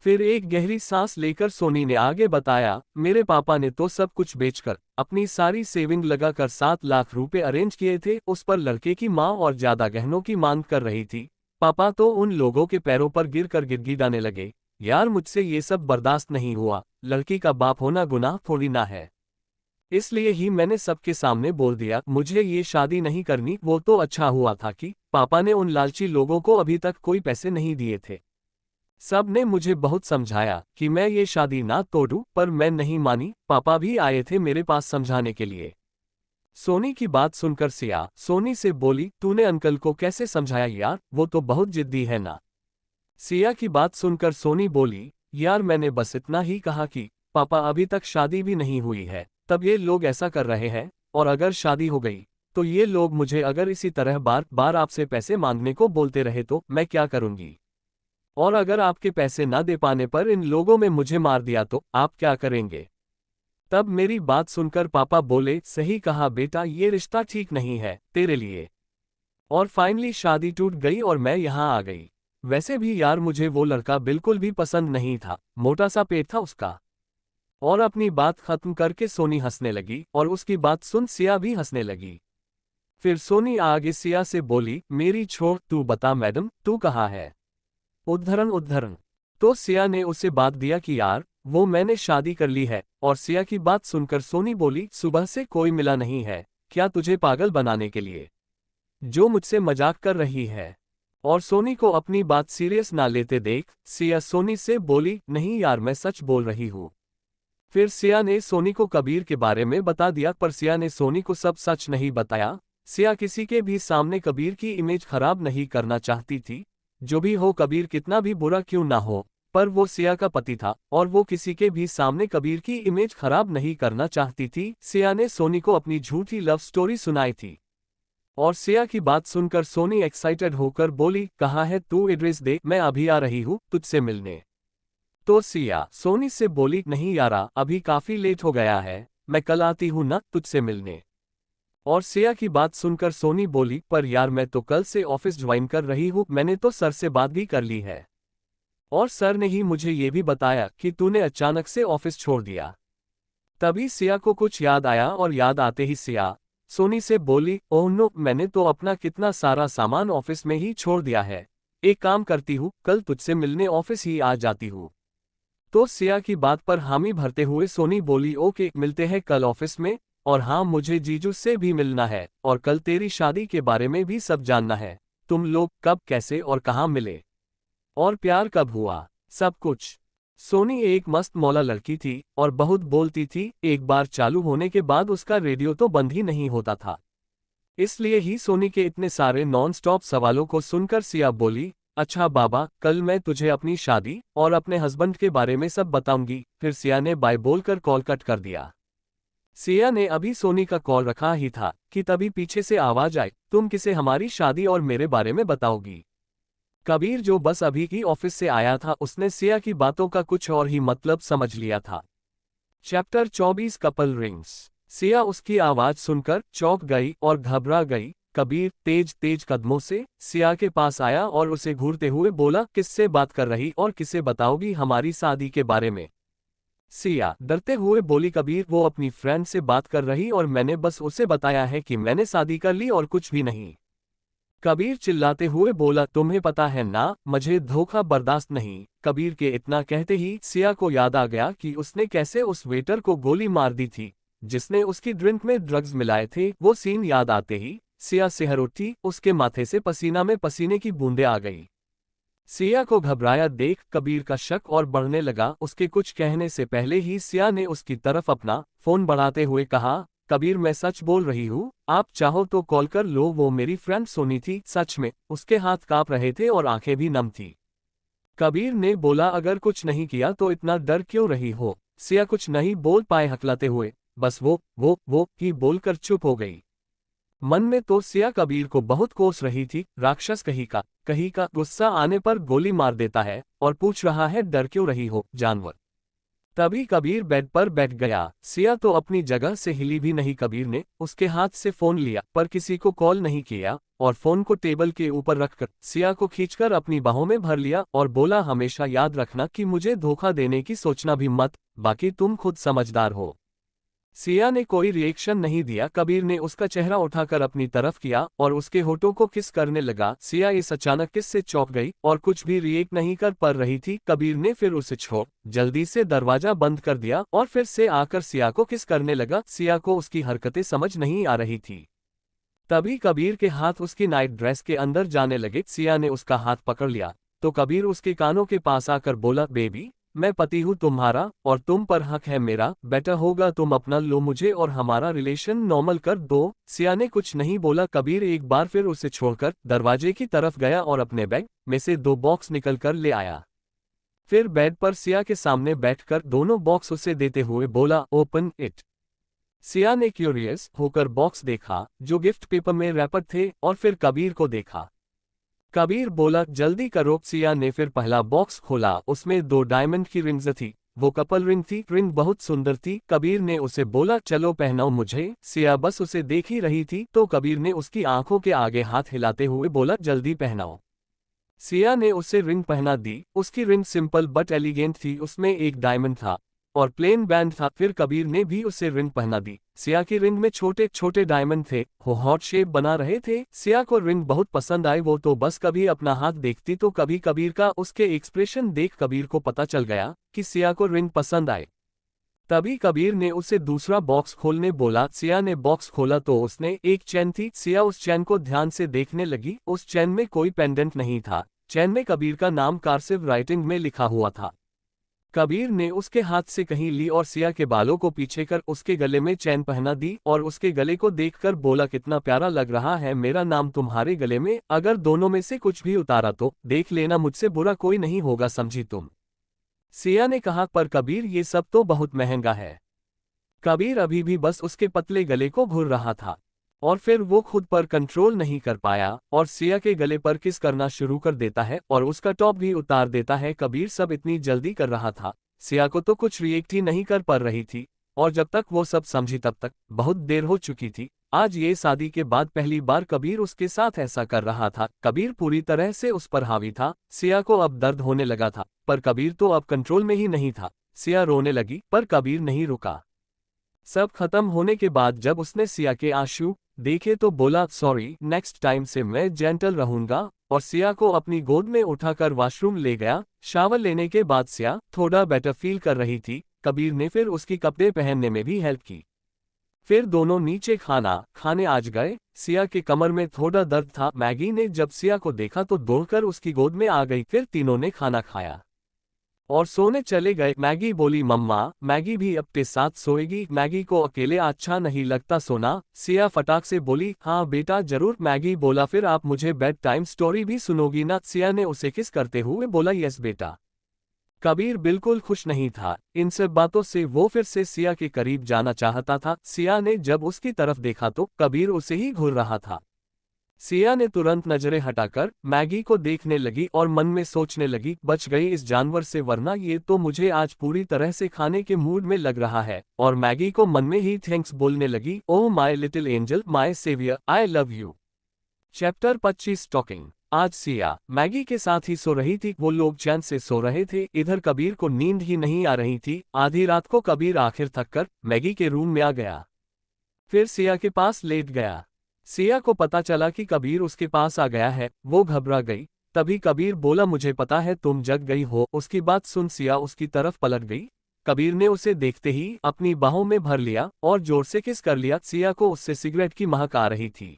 फिर एक गहरी सांस लेकर सोनी ने आगे बताया, मेरे पापा ने तो सब कुछ बेचकर अपनी सारी सेविंग लगाकर 7 लाख रुपए अरेंज किए थे। उस पर लड़के की माँ और ज्यादा गहनों की मांग कर रही थी। पापा तो उन लोगों के पैरों पर गिरकर गिड़गिड़ाने लगे। यार मुझसे ये सब बर्दाश्त नहीं हुआ। लड़की का बाप होना गुनाह थोड़ी ना है, इसलिए ही मैंने सबके सामने बोल दिया मुझे ये शादी नहीं करनी। वो तो अच्छा हुआ था कि पापा ने उन लालची लोगों को अभी तक कोई पैसे नहीं दिए थे। सब ने मुझे बहुत समझाया कि मैं ये शादी ना तोड़ूं, पर मैं नहीं मानी। पापा भी आए थे मेरे पास समझाने के लिए। सोनी की बात सुनकर सिया सोनी से बोली, तूने अंकल को कैसे समझाया यार, वो तो बहुत जिद्दी है ना। सिया की बात सुनकर सोनी बोली, यार मैंने बस इतना ही कहा कि पापा अभी तक शादी भी नहीं हुई है, तब ये लोग ऐसा कर रहे हैं, और अगर शादी हो गई तो ये लोग मुझे अगर इसी तरह बार बार आपसे पैसे मांगने को बोलते रहे तो मैं क्या करूंगी। और अगर आपके पैसे ना दे पाने पर इन लोगों में मुझे मार दिया तो आप क्या करेंगे। तब मेरी बात सुनकर पापा बोले, सही कहा बेटा, ये रिश्ता ठीक नहीं है तेरे लिए। और फाइनली शादी टूट गई और मैं यहाँ आ गई। वैसे भी यार मुझे वो लड़का बिल्कुल भी पसंद नहीं था, मोटा सा पेट था उसका। और अपनी बात खत्म करके सोनी हंसने लगी और उसकी बात सुन सिया भी हंसने लगी। फिर सोनी आगे सिया से बोली, मेरी छोड़, तू बता मैडम, तू कहाँ है। उद्धरण उद्धरण। तो सिया ने उसे बात दिया कि यार वो मैंने शादी कर ली है। और सिया की बात सुनकर सोनी बोली, सुबह से कोई मिला नहीं है क्या तुझे पागल बनाने के लिए, जो मुझसे मजाक कर रही है। और सोनी को अपनी बात सीरियस ना लेते देख सिया सोनी से बोली, नहीं यार मैं सच बोल रही हूँ। फिर सिया ने सोनी को कबीर के बारे में बता दिया, पर सिया ने सोनी को सब सच नहीं बताया। सिया किसी के भी सामने कबीर की इमेज खराब नहीं करना चाहती थी। जो भी हो, कबीर कितना भी बुरा क्यों ना हो, पर वो सिया का पति था और वो किसी के भी सामने कबीर की इमेज खराब नहीं करना चाहती थी। सिया ने सोनी को अपनी झूठी लव स्टोरी सुनाई थी। और सिया की बात सुनकर सोनी एक्साइटेड होकर बोली, कहाँ है तू, एड्रेस दे, मैं अभी आ रही हूँ तुझसे मिलने। तो सिया सोनी से बोली, नहीं यारा, अभी काफी लेट हो गया है, मैं कल आती हूँ ना तुझसे मिलने। और सिया की बात सुनकर सोनी बोली, पर यार मैं तो कल से ऑफिस ज्वाइन कर रही हूँ, मैंने तो सर से बात भी कर ली है। और सर ने ही मुझे ये भी बताया कि तूने अचानक से ऑफिस छोड़ दिया। तभी सिया को कुछ याद आया और याद आते ही सिया सोनी से बोली, ओह नो, मैंने तो अपना कितना सारा सामान ऑफिस में ही छोड़ दिया है। एक काम करती हूँ, कल तुझसे मिलने ऑफिस ही आ जाती हूँ। तो सिया की बात पर हामी भरते हुए सोनी बोली, ओके मिलते हैं कल ऑफिस में। और हाँ, मुझे जीजू से भी मिलना है और कल तेरी शादी के बारे में भी सब जानना है। तुम लोग कब, कैसे और कहाँ मिले, और प्यार कब हुआ, सब कुछ। सोनी एक मस्त मौला लड़की थी और बहुत बोलती थी। एक बार चालू होने के बाद उसका रेडियो तो बंद ही नहीं होता था। इसलिए ही सोनी के इतने सारे नॉन स्टॉप सवालों को सुनकर सिया बोली, अच्छा बाबा, कल मैं तुझे अपनी शादी और अपने हस्बैंड के बारे में सब बताऊंगी। फिर सिया ने बाय बोलकर कॉल कट कर दिया। सिया ने अभी सोनी का कॉल रखा ही था कि तभी पीछे से आवाज आई, तुम किसे हमारी शादी और मेरे बारे में बताओगी। कबीर जो बस अभी की ऑफिस से आया था, उसने सिया की बातों का कुछ और ही मतलब समझ लिया था। Chapter 24 couple rings. सिया उसकी आवाज सुनकर चौंक गई और घबरा गई। कबीर तेज तेज कदमों से सिया के पास आया और उसे घूरते हुए बोला, किससे बात कर रही और किसे बताओगी हमारी शादी के बारे में। सिया डरते हुए बोली, कबीर वो अपनी फ्रेंड से बात कर रही और मैंने बस उसे बताया है कि मैंने शादी कर ली और कुछ भी नहीं। कबीर चिल्लाते हुए बोला, तुम्हें पता है ना, मुझे धोखा बर्दाश्त नहीं। कबीर के इतना कहते ही सिया को याद आ गया कि उसने कैसे उस वेटर को गोली मार दी थी जिसने उसकी ड्रिंक में ड्रग्स मिलाए थे। वो सीन याद आते ही सिया सिहर उठी, उसके माथे से पसीना में पसीने की बूंदें आ गई। सिया को घबराया देख कबीर का शक और बढ़ने लगा। उसके कुछ कहने से पहले ही सिया ने उसकी तरफ अपना फोन बढ़ाते हुए कहा, कबीर मैं सच बोल रही हूँ, आप चाहो तो कॉल कर लो। वो मेरी फ्रेंड सोनी थी। सच में उसके हाथ कांप रहे थे और आंखें भी नम थी। कबीर ने बोला अगर कुछ नहीं किया तो इतना डर क्यों रही हो। सिया कुछ नहीं बोल पाए हकलाते हुए, बस वो ही बोलकर चुप हो गई। मन में तो सिया कबीर को बहुत कोस रही थी। राक्षस कहीं का गुस्सा आने पर गोली मार देता है और पूछ रहा है डर क्यों रही हो जानवर। तभी कबीर बेड पर बैठ गया। सिया तो अपनी जगह से हिली भी नहीं। कबीर ने उसके हाथ से फोन लिया पर किसी को कॉल नहीं किया और फोन को टेबल के ऊपर रखकर सिया को खींचकर अपनी बाहों में भर लिया और बोला हमेशा याद रखना कि मुझे धोखा देने की सोचना भी मत, बाकी तुम खुद समझदार हो। सिया ने कोई रिएक्शन नहीं दिया। कबीर ने उसका चेहरा उठाकर अपनी तरफ किया और उसके होठों को किस करने लगा। सिया इस अचानक किस से चौंक गई और कुछ भी रिएक्ट नहीं कर पा रही थी। कबीर ने फिर उसे छोड़ जल्दी से दरवाजा बंद कर दिया और फिर से आकर सिया को किस करने लगा। सिया को उसकी हरकतें समझ नहीं आ रही थी। तभी कबीर के हाथ उसकी नाइट ड्रेस के अंदर जाने लगे। सिया ने उसका हाथ पकड़ लिया तो कबीर उसके कानों के पास आकर बोला बेबी, मैं पति हूँ तुम्हारा और तुम पर हक है मेरा। बेटर होगा तुम अपना लो मुझे और हमारा रिलेशन नॉर्मल कर दो। सिया ने कुछ नहीं बोला। कबीर एक बार फिर उसे छोड़कर दरवाजे की तरफ गया और अपने बैग में से 2 बॉक्स निकल कर ले आया। फिर बेड पर सिया के सामने बैठकर दोनों बॉक्स उसे देते हुए बोला ओपन इट। सिया ने क्यूरियस होकर बॉक्स देखा जो गिफ्ट पेपर में रैपर थे और फिर कबीर को देखा। कबीर बोला जल्दी करो। सिया ने फिर पहला बॉक्स खोला। उसमें 2 डायमंड की रिंग्स थी। वो कपल रिंग थी। रिंग बहुत सुंदर थी। कबीर ने उसे बोला चलो पहनाओ मुझे। सिया बस उसे देख ही रही थी तो कबीर ने उसकी आंखों के आगे हाथ हिलाते हुए बोला जल्दी पहनाओ। सिया ने उसे रिंग पहना दी। उसकी रिंग सिंपल बट एलिगेंट थी। उसमें एक डायमंड था और प्लेन बैंड था। फिर कबीर ने भी उसे रिंग पहना दी। सिया की रिंग में छोटे छोटे डायमंड थे। वो हॉट शेप बना रहे थे। सिया को रिंग बहुत पसंद आई। वो तो बस कभी अपना हाथ देखती तो कभी कबीर का उसके एक्सप्रेशन देख कबीर को पता चल गया कि सिया को रिंग पसंद आए। तभी कबीर ने उसे दूसरा बॉक्स खोलने बोला। सिया ने बॉक्स खोला तो उसने एक चैन थी। सिया उस चैन को ध्यान से देखने लगी। उस चैन में कोई पेंडेंट नहीं था। चैन में कबीर का नाम कर्सिव राइटिंग में लिखा हुआ था। कबीर ने उसके हाथ से कहीं ली और सिया के बालों को पीछे कर उसके गले में चैन पहना दी और उसके गले को देखकर बोला कितना प्यारा लग रहा है मेरा नाम तुम्हारे गले में। अगर दोनों में से कुछ भी उतारा तो देख लेना, मुझसे बुरा कोई नहीं होगा, समझी तुम। सिया ने कहा पर कबीर ये सब तो बहुत महंगा है। कबीर अभी भी बस उसके पतले गले को घूर रहा था और फिर वो खुद पर कंट्रोल नहीं कर पाया और सिया के गले पर किस करना शुरू कर देता है और उसका टॉप भी उतार देता है। कबीर सब इतनी जल्दी कर रहा था। सिया को तो कुछ रिएक्ट ही नहीं कर पा रही थी और जब तक वो सब समझी तब तक बहुत देर हो चुकी थी। आज ये शादी के बाद पहली बार कबीर उसके साथ ऐसा कर रहा था। कबीर पूरी तरह से उस पर हावी था। सिया को अब दर्द होने लगा था पर कबीर तो अब कंट्रोल में ही नहीं था। सिया रोने लगी पर कबीर नहीं रुका। सब खत्म होने के बाद जब उसने सिया के आंसू देखे तो बोला सॉरी, नेक्स्ट टाइम से मैं जेंटल रहूंगा और सिया को अपनी गोद में उठाकर वॉशरूम ले गया। शावर लेने के बाद सिया थोड़ा बेटर फील कर रही थी। कबीर ने फिर उसकी कपड़े पहनने में भी हेल्प की। फिर दोनों नीचे खाना खाने आज गए। सिया के कमर में थोड़ा दर्द था। मैगी ने जब सिया को देखा तो दौड़कर उसकी गोद में आ गई। फिर तीनों ने खाना खाया और सोने चले गए। मैगी बोली मम्मा मैगी भी अपने साथ सोएगी, मैगी को अकेले अच्छा नहीं लगता सोना। सिया फटाक से बोली हाँ बेटा जरूर। मैगी बोला फिर आप मुझे बेड टाइम स्टोरी भी सुनोगी ना। सिया ने उसे किस करते हुए बोला यस बेटा। कबीर बिल्कुल खुश नहीं था। इन सब बातों से वो फिर से सिया के करीब जाना चाहता था। सिया ने जब उसकी तरफ देखा तो कबीर उसे ही घूर रहा था। सिया ने तुरंत नजरें हटाकर मैगी को देखने लगी और मन में सोचने लगी बच गई इस जानवर से, वरना ये तो मुझे आज पूरी तरह से खाने के मूड में लग रहा है। और मैगी को मन में ही थैंक्स बोलने लगी। Oh my little angel, my saviour, I love you. Chapter 25 talking. आज सिया मैगी के साथ ही सो रही थी। वो लोग चैन से सो रहे थे। इधर कबीर को नींद ही नहीं आ रही थी। आधी रात को कबीर आखिर थककर मैगी के रूम में आ गया। फिर सिया के पास लेट गया। सिया को पता चला कि कबीर उसके पास आ गया है। वो घबरा गई। तभी कबीर बोला मुझे पता है तुम जग गई हो। उसकी बात सुन सिया उसकी तरफ पलट गई। कबीर ने उसे देखते ही अपनी बाहों में भर लिया और जोर से किस कर लिया। सिया को उससे सिगरेट की महक आ रही थी।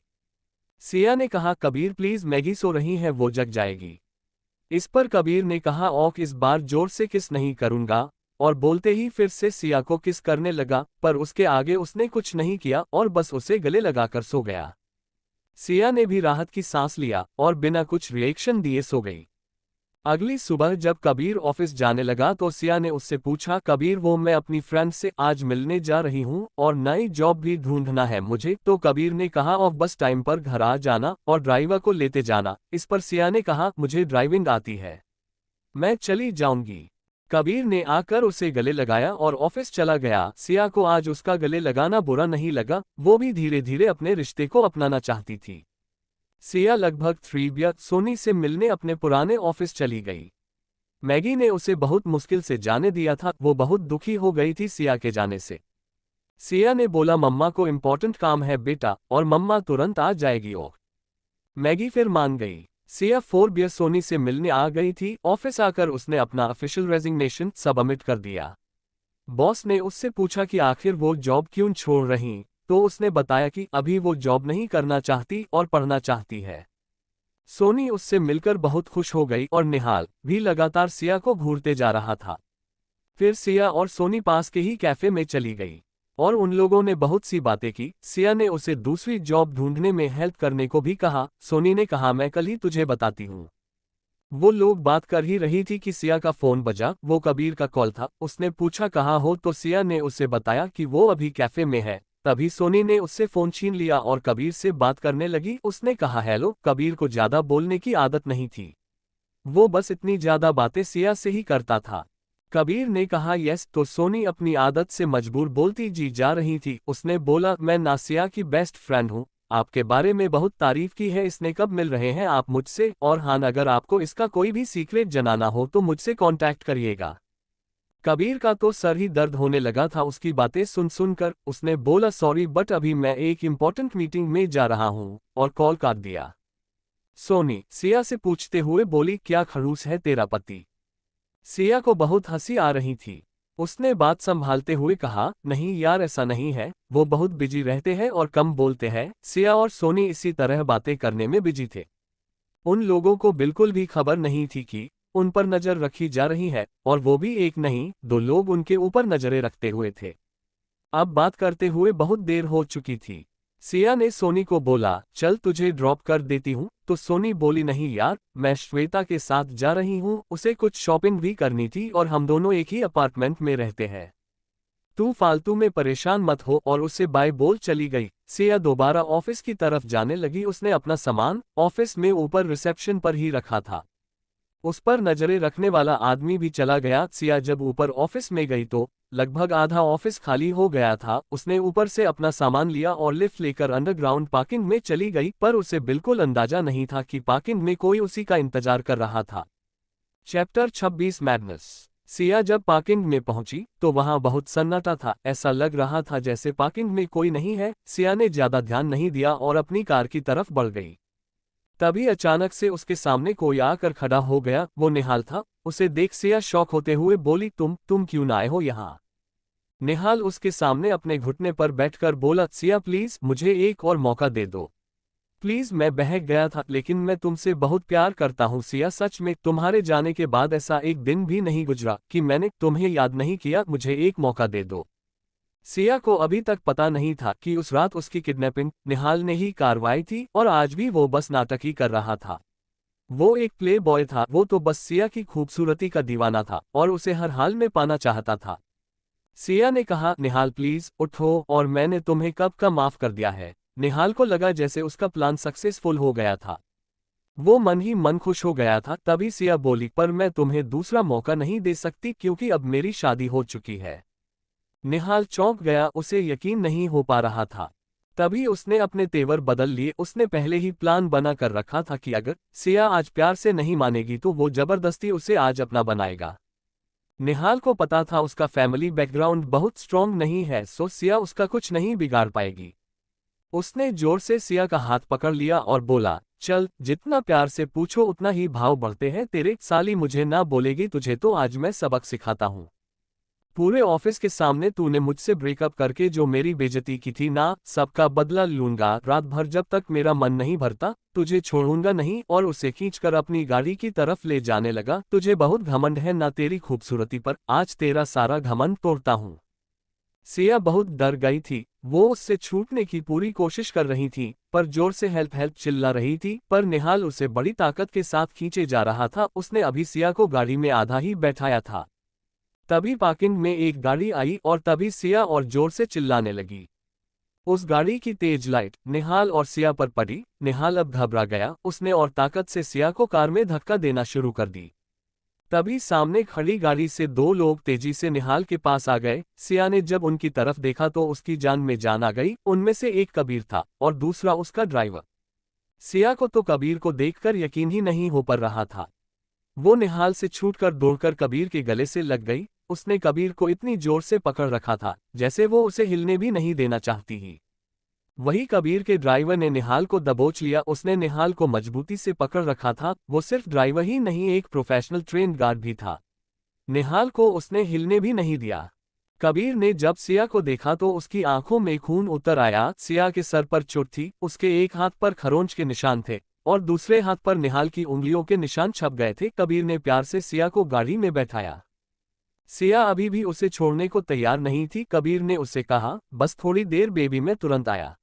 सिया ने कहा कबीर प्लीज, मैगी सो रही है, वो जग जाएगी। इस पर कबीर ने कहा ओक, इस बार जोर से किस नहीं करूंगा। और बोलते ही फिर से सिया को किस करने लगा, पर उसके आगे उसने कुछ नहीं किया और बस उसे गले लगाकर सो गया। सिया ने भी राहत की सांस लिया और बिना कुछ रिएक्शन दिए सो गई। अगली सुबह जब कबीर ऑफिस जाने लगा तो सिया ने उससे पूछा, कबीर वो मैं अपनी फ्रेंड से आज मिलने जा रही हूँ और नई जॉब भी ढूंढना है मुझे। तो कबीर ने कहा और बस टाइम पर घर आ जाना और ड्राइवर को लेते जाना। इस पर सिया ने कहा, मुझे ड्राइविंग आती है, मैं चली जाऊंगी। कबीर ने आकर उसे गले लगाया और ऑफिस चला गया। सिया को आज उसका गले लगाना बुरा नहीं लगा, वो भी धीरे धीरे अपने रिश्ते को अपनाना चाहती थी। सिया लगभग 3 सोनी से मिलने अपने पुराने ऑफिस चली गई। मैगी ने उसे बहुत मुश्किल से जाने दिया था, वो बहुत दुखी हो गई थी सिया के जाने से। सिया ने बोला, मम्मा को इम्पोर्टेंट काम है बेटा, और मम्मा तुरंत आ जाएगी। और मैगी फिर मान गई। सिया 4 सोनी से मिलने आ गई थी। ऑफिस आकर उसने अपना ऑफिशियल रेजिग्नेशन सबमिट कर दिया। बॉस ने उससे पूछा कि आखिर वो जॉब क्यों छोड़ रही, तो उसने बताया कि अभी वो जॉब नहीं करना चाहती और पढ़ना चाहती है। सोनी उससे मिलकर बहुत खुश हो गई और निहाल भी लगातार सिया को घूरते जा रहा था। फिर सिया और सोनी पास के ही कैफे में चली गई और उन लोगों ने बहुत सी बातें की। सिया ने उसे दूसरी जॉब ढूंढने में हेल्प करने को भी कहा। सोनी ने कहा, मैं कल ही तुझे बताती हूँ। वो लोग बात कर ही रही थी कि सिया का फोन बजा। वो कबीर का कॉल था। उसने पूछा कहाँ हो, तो सिया ने उसे बताया कि वो अभी कैफे में है। तभी सोनी ने उससे फोन छीन लिया और कबीर से बात करने लगी। उसने कहा, हेलो। कबीर को ज्यादा बोलने की आदत नहीं थी, वो बस इतनी ज्यादा बातें सिया से ही करता था। कबीर ने कहा, यस। तो सोनी अपनी आदत से मजबूर बोलती जी जा रही थी। उसने बोला, मैं नासिया की बेस्ट फ्रेंड हूँ, आपके बारे में बहुत तारीफ की है। इसने कब मिल रहे हैं आप मुझसे? और हाँ, अगर आपको इसका कोई भी सीक्रेट जनाना हो तो मुझसे कांटेक्ट करिएगा। कबीर का तो सर ही दर्द होने लगा था उसकी बातें सुन सुनकर। उसने बोला, सॉरी बट अभी मैं एक इम्पोर्टेंट मीटिंग में जा रहा हूँ, और कॉल काट दिया। सोनी सिया से पूछते हुए बोली, क्या खड़ूस है तेरा पति? सिया को बहुत हंसी आ रही थी। उसने बात संभालते हुए कहा, नहीं यार ऐसा नहीं है, वो बहुत बिजी रहते हैं और कम बोलते हैं। सिया और सोनी इसी तरह बातें करने में बिजी थे। उन लोगों को बिल्कुल भी खबर नहीं थी कि उन पर नजर रखी जा रही है, और वो भी एक नहीं 2 लोग उनके ऊपर नजरें रखते हुए थे। अब बात करते हुए बहुत देर हो चुकी थी। सिया ने सोनी को बोला, चल तुझे ड्रॉप कर देती हूँ। तो सोनी बोली, नहीं यार, मैं श्वेता के साथ जा रही हूँ, उसे कुछ शॉपिंग भी करनी थी और हम दोनों एक ही अपार्टमेंट में रहते हैं। तू फालतू में परेशान मत हो, और उसे बाय बोल चली गई। सिया दोबारा ऑफिस की तरफ जाने लगी। उसने अपना सामान ऑफिस में ऊपर रिसेप्शन पर ही रखा था। उस पर नजरें रखने वाला आदमी भी चला गया। सिया जब ऊपर ऑफिस में गई तो लगभग आधा ऑफिस खाली हो गया था। उसने ऊपर से अपना सामान लिया और लिफ्ट लेकर अंडरग्राउंड पार्किंग में चली गई, पर उसे बिल्कुल अंदाजा नहीं था कि पार्किंग में कोई उसी का इंतजार कर रहा था। Chapter 26 madness. सिया जब पार्किंग में पहुंची तो वहां बहुत सन्नाटा था। ऐसा लग रहा था जैसे पार्किंग में कोई नहीं है। सिया ने ज्यादा ध्यान नहीं दिया और अपनी कार की तरफ बढ़ गई। तभी अचानक से उसके सामने कोई आकर खड़ा हो गया। वो निहाल था। उसे देख सिया शॉक होते हुए बोली, तुम क्यों ना आए हो यहाँ? निहाल उसके सामने अपने घुटने पर बैठकर बोला, सिया प्लीज मुझे एक और मौका दे दो प्लीज। मैं बहक गया था, लेकिन मैं तुमसे बहुत प्यार करता हूँ सिया। सच में तुम्हारे जाने के बाद ऐसा एक दिन भी नहीं गुजरा कि मैंने तुम्हें याद नहीं किया। मुझे एक मौका दे दो। सिया को अभी तक पता नहीं था कि उस रात उसकी किडनैपिंग निहाल ने ही करवाई थी, और आज भी वो बस नाटक ही कर रहा था। वो एक प्ले बॉय था, वो तो बस सिया की खूबसूरती का दीवाना था और उसे हर हाल में पाना चाहता था। सिया ने कहा, निहाल प्लीज उठो, और मैंने तुम्हें कब का माफ कर दिया है। निहाल को लगा जैसे उसका प्लान सक्सेसफुल हो गया था। वो मन ही मन खुश हो गया था। तभी सिया बोली, पर मैं तुम्हें दूसरा मौका नहीं दे सकती क्योंकि अब मेरी शादी हो चुकी है। निहाल चौंक गया, उसे यकीन नहीं हो पा रहा था। तभी उसने अपने तेवर बदल लिए। उसने पहले ही प्लान बना कर रखा था कि अगर सिया आज प्यार से नहीं मानेगी तो वो जबरदस्ती उसे आज अपना बनाएगा। निहाल को पता था उसका फैमिली बैकग्राउंड बहुत स्ट्रॉन्ग नहीं है, सो सिया उसका कुछ नहीं बिगाड़ पाएगी। उसने जोर से सिया का हाथ पकड़ लिया और बोला, चल जितना प्यार से पूछो उतना ही भाव बढ़ते हैं तेरे। साली मुझे ना बोलेगी तुझे तो आज मैं सबक सिखाता हूँ। पूरे ऑफिस के सामने तूने मुझसे ब्रेकअप करके जो मेरी बेइज्जती की थी ना, सबका बदला लूंगा। रात भर जब तक मेरा मन नहीं भरता तुझे छोड़ूंगा नहीं। और उसे खींचकर अपनी गाड़ी की तरफ ले जाने लगा। तुझे बहुत घमंड है ना तेरी खूबसूरती पर, आज तेरा सारा घमंड तोड़ता हूं। सिया बहुत डर गई थी। वो उससे छूटने की पूरी कोशिश कर रही थी, पर जोर से हेल्प हेल्प चिल्ला रही थी, पर निहाल उसे बड़ी ताकत के साथ खींचे जा रहा था। उसने अभी सिया को गाड़ी में आधा ही बैठाया था, तभी पार्किंग में एक गाड़ी आई और तभी सिया और जोर से चिल्लाने लगी। उस गाड़ी की तेज लाइट निहाल और सिया पर पड़ी। निहाल अब घबरा गया। उसने और ताकत से सिया को कार में धक्का देना शुरू कर दी। तभी सामने खड़ी गाड़ी से दो लोग तेजी से निहाल के पास आ गए। सिया ने जब उनकी तरफ देखा तो उसकी जान में जान आ गई। उनमें से एक कबीर था और दूसरा उसका ड्राइवर। सिया को तो कबीर को देखकर यकीन ही नहीं हो पा रहा था। वो निहाल से छूटकर दौड़कर कबीर के गले से लग गई। उसने कबीर को इतनी जोर से पकड़ रखा था जैसे वो उसे हिलने भी नहीं देना चाहती ही। वही कबीर के ड्राइवर ने निहाल को दबोच लिया। उसने निहाल को मजबूती से पकड़ रखा था। वो सिर्फ ड्राइवर ही नहीं, एक प्रोफेशनल ट्रेन गार्ड भी था। निहाल को उसने हिलने भी नहीं दिया। कबीर ने जब सिया को देखा तो उसकी आंखों में खून उतर आया। सिया के सर पर चोट थी। उसके एक हाथ पर खरोंच के निशान थे और दूसरे हाथ पर निहाल की उंगलियों के निशान छप गए थे। कबीर ने प्यार से सिया को गाड़ी में बैठाया। सिया अभी भी उसे छोड़ने को तैयार नहीं थी। कबीर ने उसे कहा, बस थोड़ी देर बेबी, मैं तुरंत आया।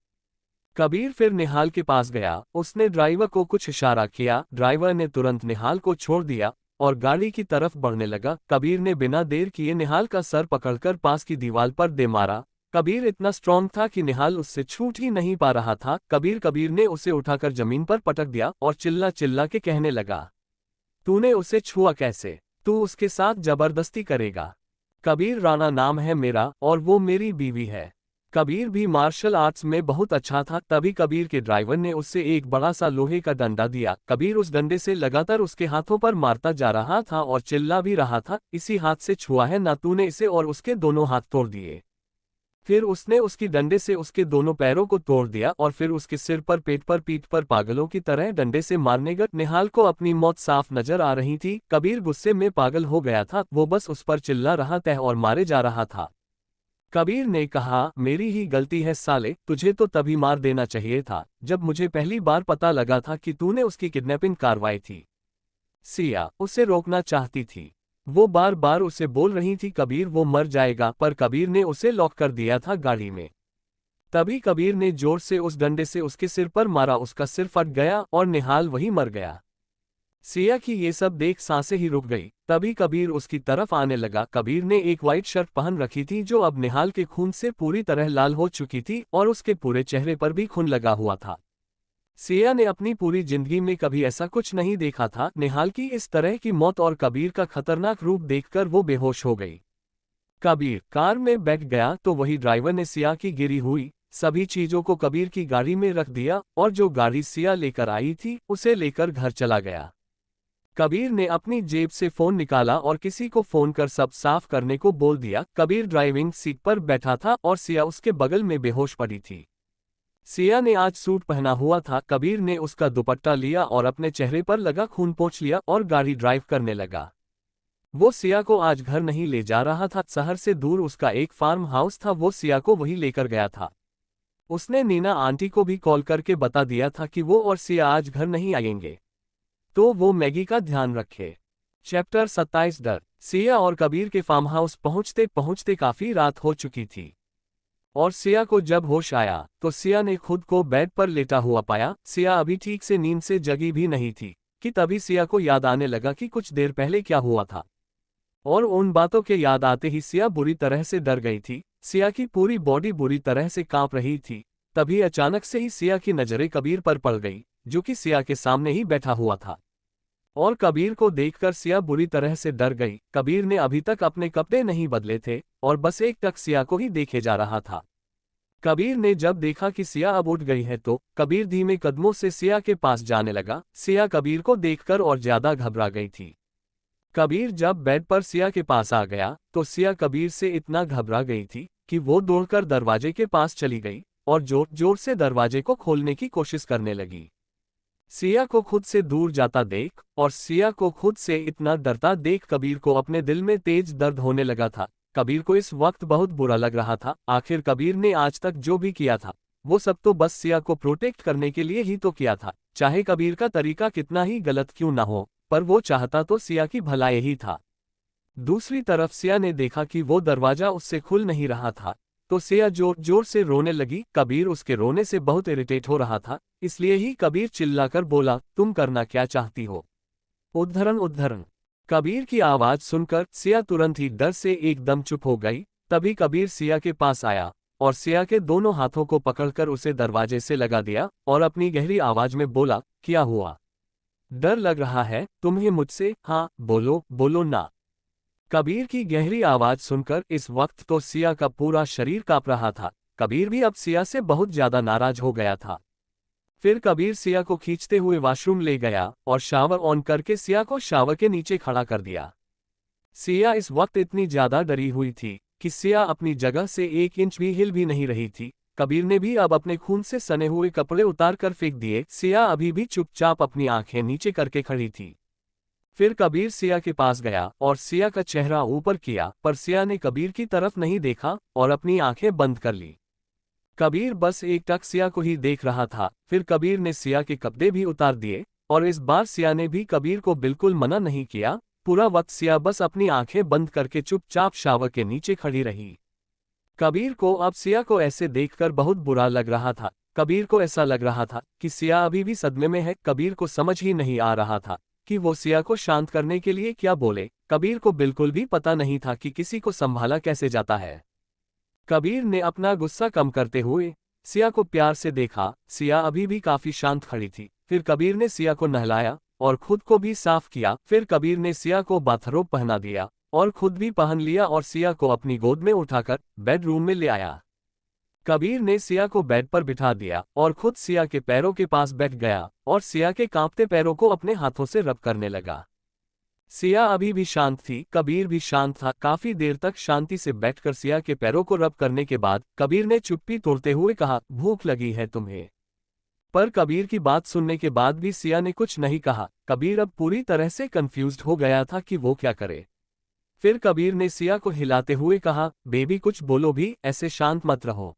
कबीर फिर निहाल के पास गया। उसने ड्राइवर को कुछ इशारा किया। ड्राइवर ने तुरंत निहाल को छोड़ दिया और गाड़ी की तरफ बढ़ने लगा। कबीर ने बिना देर किए निहाल का सर पकड़कर पास की दीवार पर दे मारा। कबीर इतना स्ट्रांग था कि निहाल उससे छूट ही नहीं पा रहा था। कबीर ने उसे उठाकर जमीन पर पटक दिया और चिल्ला चिल्ला के कहने लगा, तूने उसे छुआ कैसे? तू उसके साथ जबरदस्ती करेगा? कबीर राणा नाम है मेरा और वो मेरी बीवी है। कबीर भी मार्शल आर्ट्स में बहुत अच्छा था। तभी कबीर के ड्राइवर ने उससे एक बड़ा सा लोहे का डंडा दिया। कबीर उस डंडे से लगातार उसके हाथों पर मारता जा रहा था और चिल्ला भी रहा था, इसी हाथ से छुआ है ना तूने इसे? और उसके दोनों हाथ तोड़ दिए। फिर उसने उसकी डंडे से उसके दोनों पैरों को तोड़ दिया और फिर उसके सिर पर, पेट पर, पीठ पर पागलों की तरह डंडे से मारने लगा। निहाल को अपनी मौत साफ नजर आ रही थी। कबीर गुस्से में पागल हो गया था। वो बस उस पर चिल्ला रहा था और मारे जा रहा था। कबीर ने कहा, मेरी ही गलती है साले, तुझे तो तभी मार देना चाहिए था जब मुझे पहली बार पता लगा था कि तूने उसकी किडनैपिंग करवाई थी। सिया उसे रोकना चाहती थी। वो बार बार उसे बोल रही थी, कबीर वो मर जाएगा, पर कबीर ने उसे लॉक कर दिया था गाड़ी में। तभी कबीर ने जोर से उस डंडे से उसके सिर पर मारा। उसका सिर फट गया और निहाल वहीं मर गया। सिया की ये सब देख सांसें ही रुक गई। तभी कबीर उसकी तरफ आने लगा। कबीर ने एक वाइट शर्ट पहन रखी थी जो अब निहाल के खून से पूरी तरह लाल हो चुकी थी और उसके पूरे चेहरे पर भी खून लगा हुआ था। सिया ने अपनी पूरी जिंदगी में कभी ऐसा कुछ नहीं देखा था। निहाल की इस तरह की मौत और कबीर का खतरनाक रूप देखकर वो बेहोश हो गई। कबीर कार में बैठ गया तो वही ड्राइवर ने सिया की गिरी हुई सभी चीजों को कबीर की गाड़ी में रख दिया और जो गाड़ी सिया लेकर आई थी उसे लेकर घर चला गया। कबीर ने अपनी जेब से फोन निकाला और किसी को फोन कर सब साफ करने को बोल दिया। कबीर ड्राइविंग सीट पर बैठा था और सिया उसके बगल में बेहोश पड़ी थी। सिया ने आज सूट पहना हुआ था। कबीर ने उसका दुपट्टा लिया और अपने चेहरे पर लगा खून पोंछ लिया और गाड़ी ड्राइव करने लगा। वो सिया को आज घर नहीं ले जा रहा था। शहर से दूर उसका एक फार्म हाउस था, वो सिया को वहीं लेकर गया था। उसने नीना आंटी को भी कॉल करके बता दिया था कि वो और सिया आज घर नहीं आएंगे, तो वो मैगी का ध्यान रखे। चैप्टर 27 डर। सिया और कबीर के फार्म हाउस पहुंचते पहुंचते काफी रात हो चुकी थी और सिया को जब होश आया तो सिया ने खुद को बेड पर लेटा हुआ पाया। सिया अभी ठीक से नींद से जगी भी नहीं थी कि तभी सिया को याद आने लगा कि कुछ देर पहले क्या हुआ था। और उन बातों के याद आते ही सिया बुरी तरह से डर गई थी। सिया की पूरी बॉडी बुरी तरह से कांप रही थी। तभी अचानक से ही सिया की नजरें कबीर पर पड़ गई, जो कि सिया के सामने ही बैठा हुआ था। और कबीर को देखकर सिया बुरी तरह से डर गई। कबीर ने अभी तक अपने कपड़े नहीं बदले थे और बस एक टक सिया को ही देखे जा रहा था। कबीर ने जब देखा कि सिया अब उठ गई है तो कबीर धीमे कदमों से सिया के पास जाने लगा। सिया कबीर को देखकर और ज्यादा घबरा गई थी। कबीर जब बेड पर सिया के पास आ गया तो सिया कबीर से इतना घबरा गई थी कि वो दौड़कर दरवाजे के पास चली गई और जोर जोर से दरवाजे को खोलने की कोशिश करने लगी। सिया को खुद से दूर जाता देख और सिया को खुद से इतना डरता देख कबीर को अपने दिल में तेज दर्द होने लगा था। कबीर को इस वक्त बहुत बुरा लग रहा था। आखिर कबीर ने आज तक जो भी किया था वो सब तो बस सिया को प्रोटेक्ट करने के लिए ही तो किया था, चाहे कबीर का तरीका कितना ही गलत क्यों ना हो, पर वो चाहता तो सिया की भलाई ही था। दूसरी तरफ सिया ने देखा कि वो दरवाजा उससे खुल नहीं रहा था, तो सिया जोर जोर से रोने लगी। कबीर उसके रोने से बहुत इरिटेट हो रहा था, इसलिए ही कबीर चिल्लाकर बोला, तुम करना क्या चाहती हो? उद्धरण उद्धरण। कबीर की आवाज सुनकर सिया तुरंत ही डर से एकदम चुप हो गई। तभी कबीर सिया के पास आया और सिया के दोनों हाथों को पकड़कर उसे दरवाजे से लगा दिया और अपनी गहरी आवाज में बोला, क्या हुआ? डर लग रहा है तुम्हें मुझसे? हाँ बोलो, बोलो ना। कबीर की गहरी आवाज सुनकर इस वक्त तो सिया का पूरा शरीर कांप रहा था। कबीर भी अब सिया से बहुत ज्यादा नाराज हो गया था। फिर कबीर सिया को खींचते हुए वॉशरूम ले गया और शावर ऑन करके सिया को शावर के नीचे खड़ा कर दिया। सिया इस वक्त इतनी ज्यादा डरी हुई थी कि सिया अपनी जगह से 1 इंच भी हिल भी नहीं रही थी। कबीर ने भी अब अपने खून से सने हुए कपड़े उतार कर फेंक दिए। सिया अभी भी चुपचाप अपनी आंखें नीचे करके खड़ी थी। फिर कबीर सिया के पास गया और सिया का चेहरा ऊपर किया, पर सिया ने कबीर की तरफ नहीं देखा और अपनी आंखें बंद कर ली। कबीर बस एकटक सिया को ही देख रहा था। फिर कबीर ने सिया के कपड़े भी उतार दिए और इस बार सिया ने भी कबीर को बिल्कुल मना नहीं किया। पूरा वक्त सिया बस अपनी आंखें बंद करके चुपचाप शावर के नीचे खड़ी रही। कबीर को अब सिया को ऐसे देखकर बहुत बुरा लग रहा था। कबीर को ऐसा लग रहा था कि सिया अभी भी सदमे में है। कबीर को समझ ही नहीं आ रहा था कि वो सिया को शांत करने के लिए क्या बोले। कबीर को बिल्कुल भी पता नहीं था कि किसी को संभाला कैसे जाता है। कबीर ने अपना गुस्सा कम करते हुए सिया को प्यार से देखा। सिया अभी भी काफी शांत खड़ी थी। फिर कबीर ने सिया को नहलाया और खुद को भी साफ किया। फिर कबीर ने सिया को बाथरोब पहना दिया और खुद भी पहन लिया और सिया को अपनी गोद में उठाकर बेडरूम में ले आया। कबीर ने सिया को बेड पर बिठा दिया और खुद सिया के पैरों के पास बैठ गया और सिया के कांपते पैरों को अपने हाथों से रब करने लगा। सिया अभी भी शांत थी, कबीर भी शांत था। काफी देर तक शांति से बैठकर सिया के पैरों को रब करने के बाद कबीर ने चुप्पी तोड़ते हुए कहा, भूख लगी है तुम्हें? पर कबीर की बात सुनने के बाद भी सिया ने कुछ नहीं कहा। कबीर अब पूरी तरह से कंफ्यूज्ड हो गया था कि वो क्या करे। फिर कबीर ने सिया को हिलाते हुए कहा, बेबी कुछ बोलो भी, ऐसे शांत मत रहो।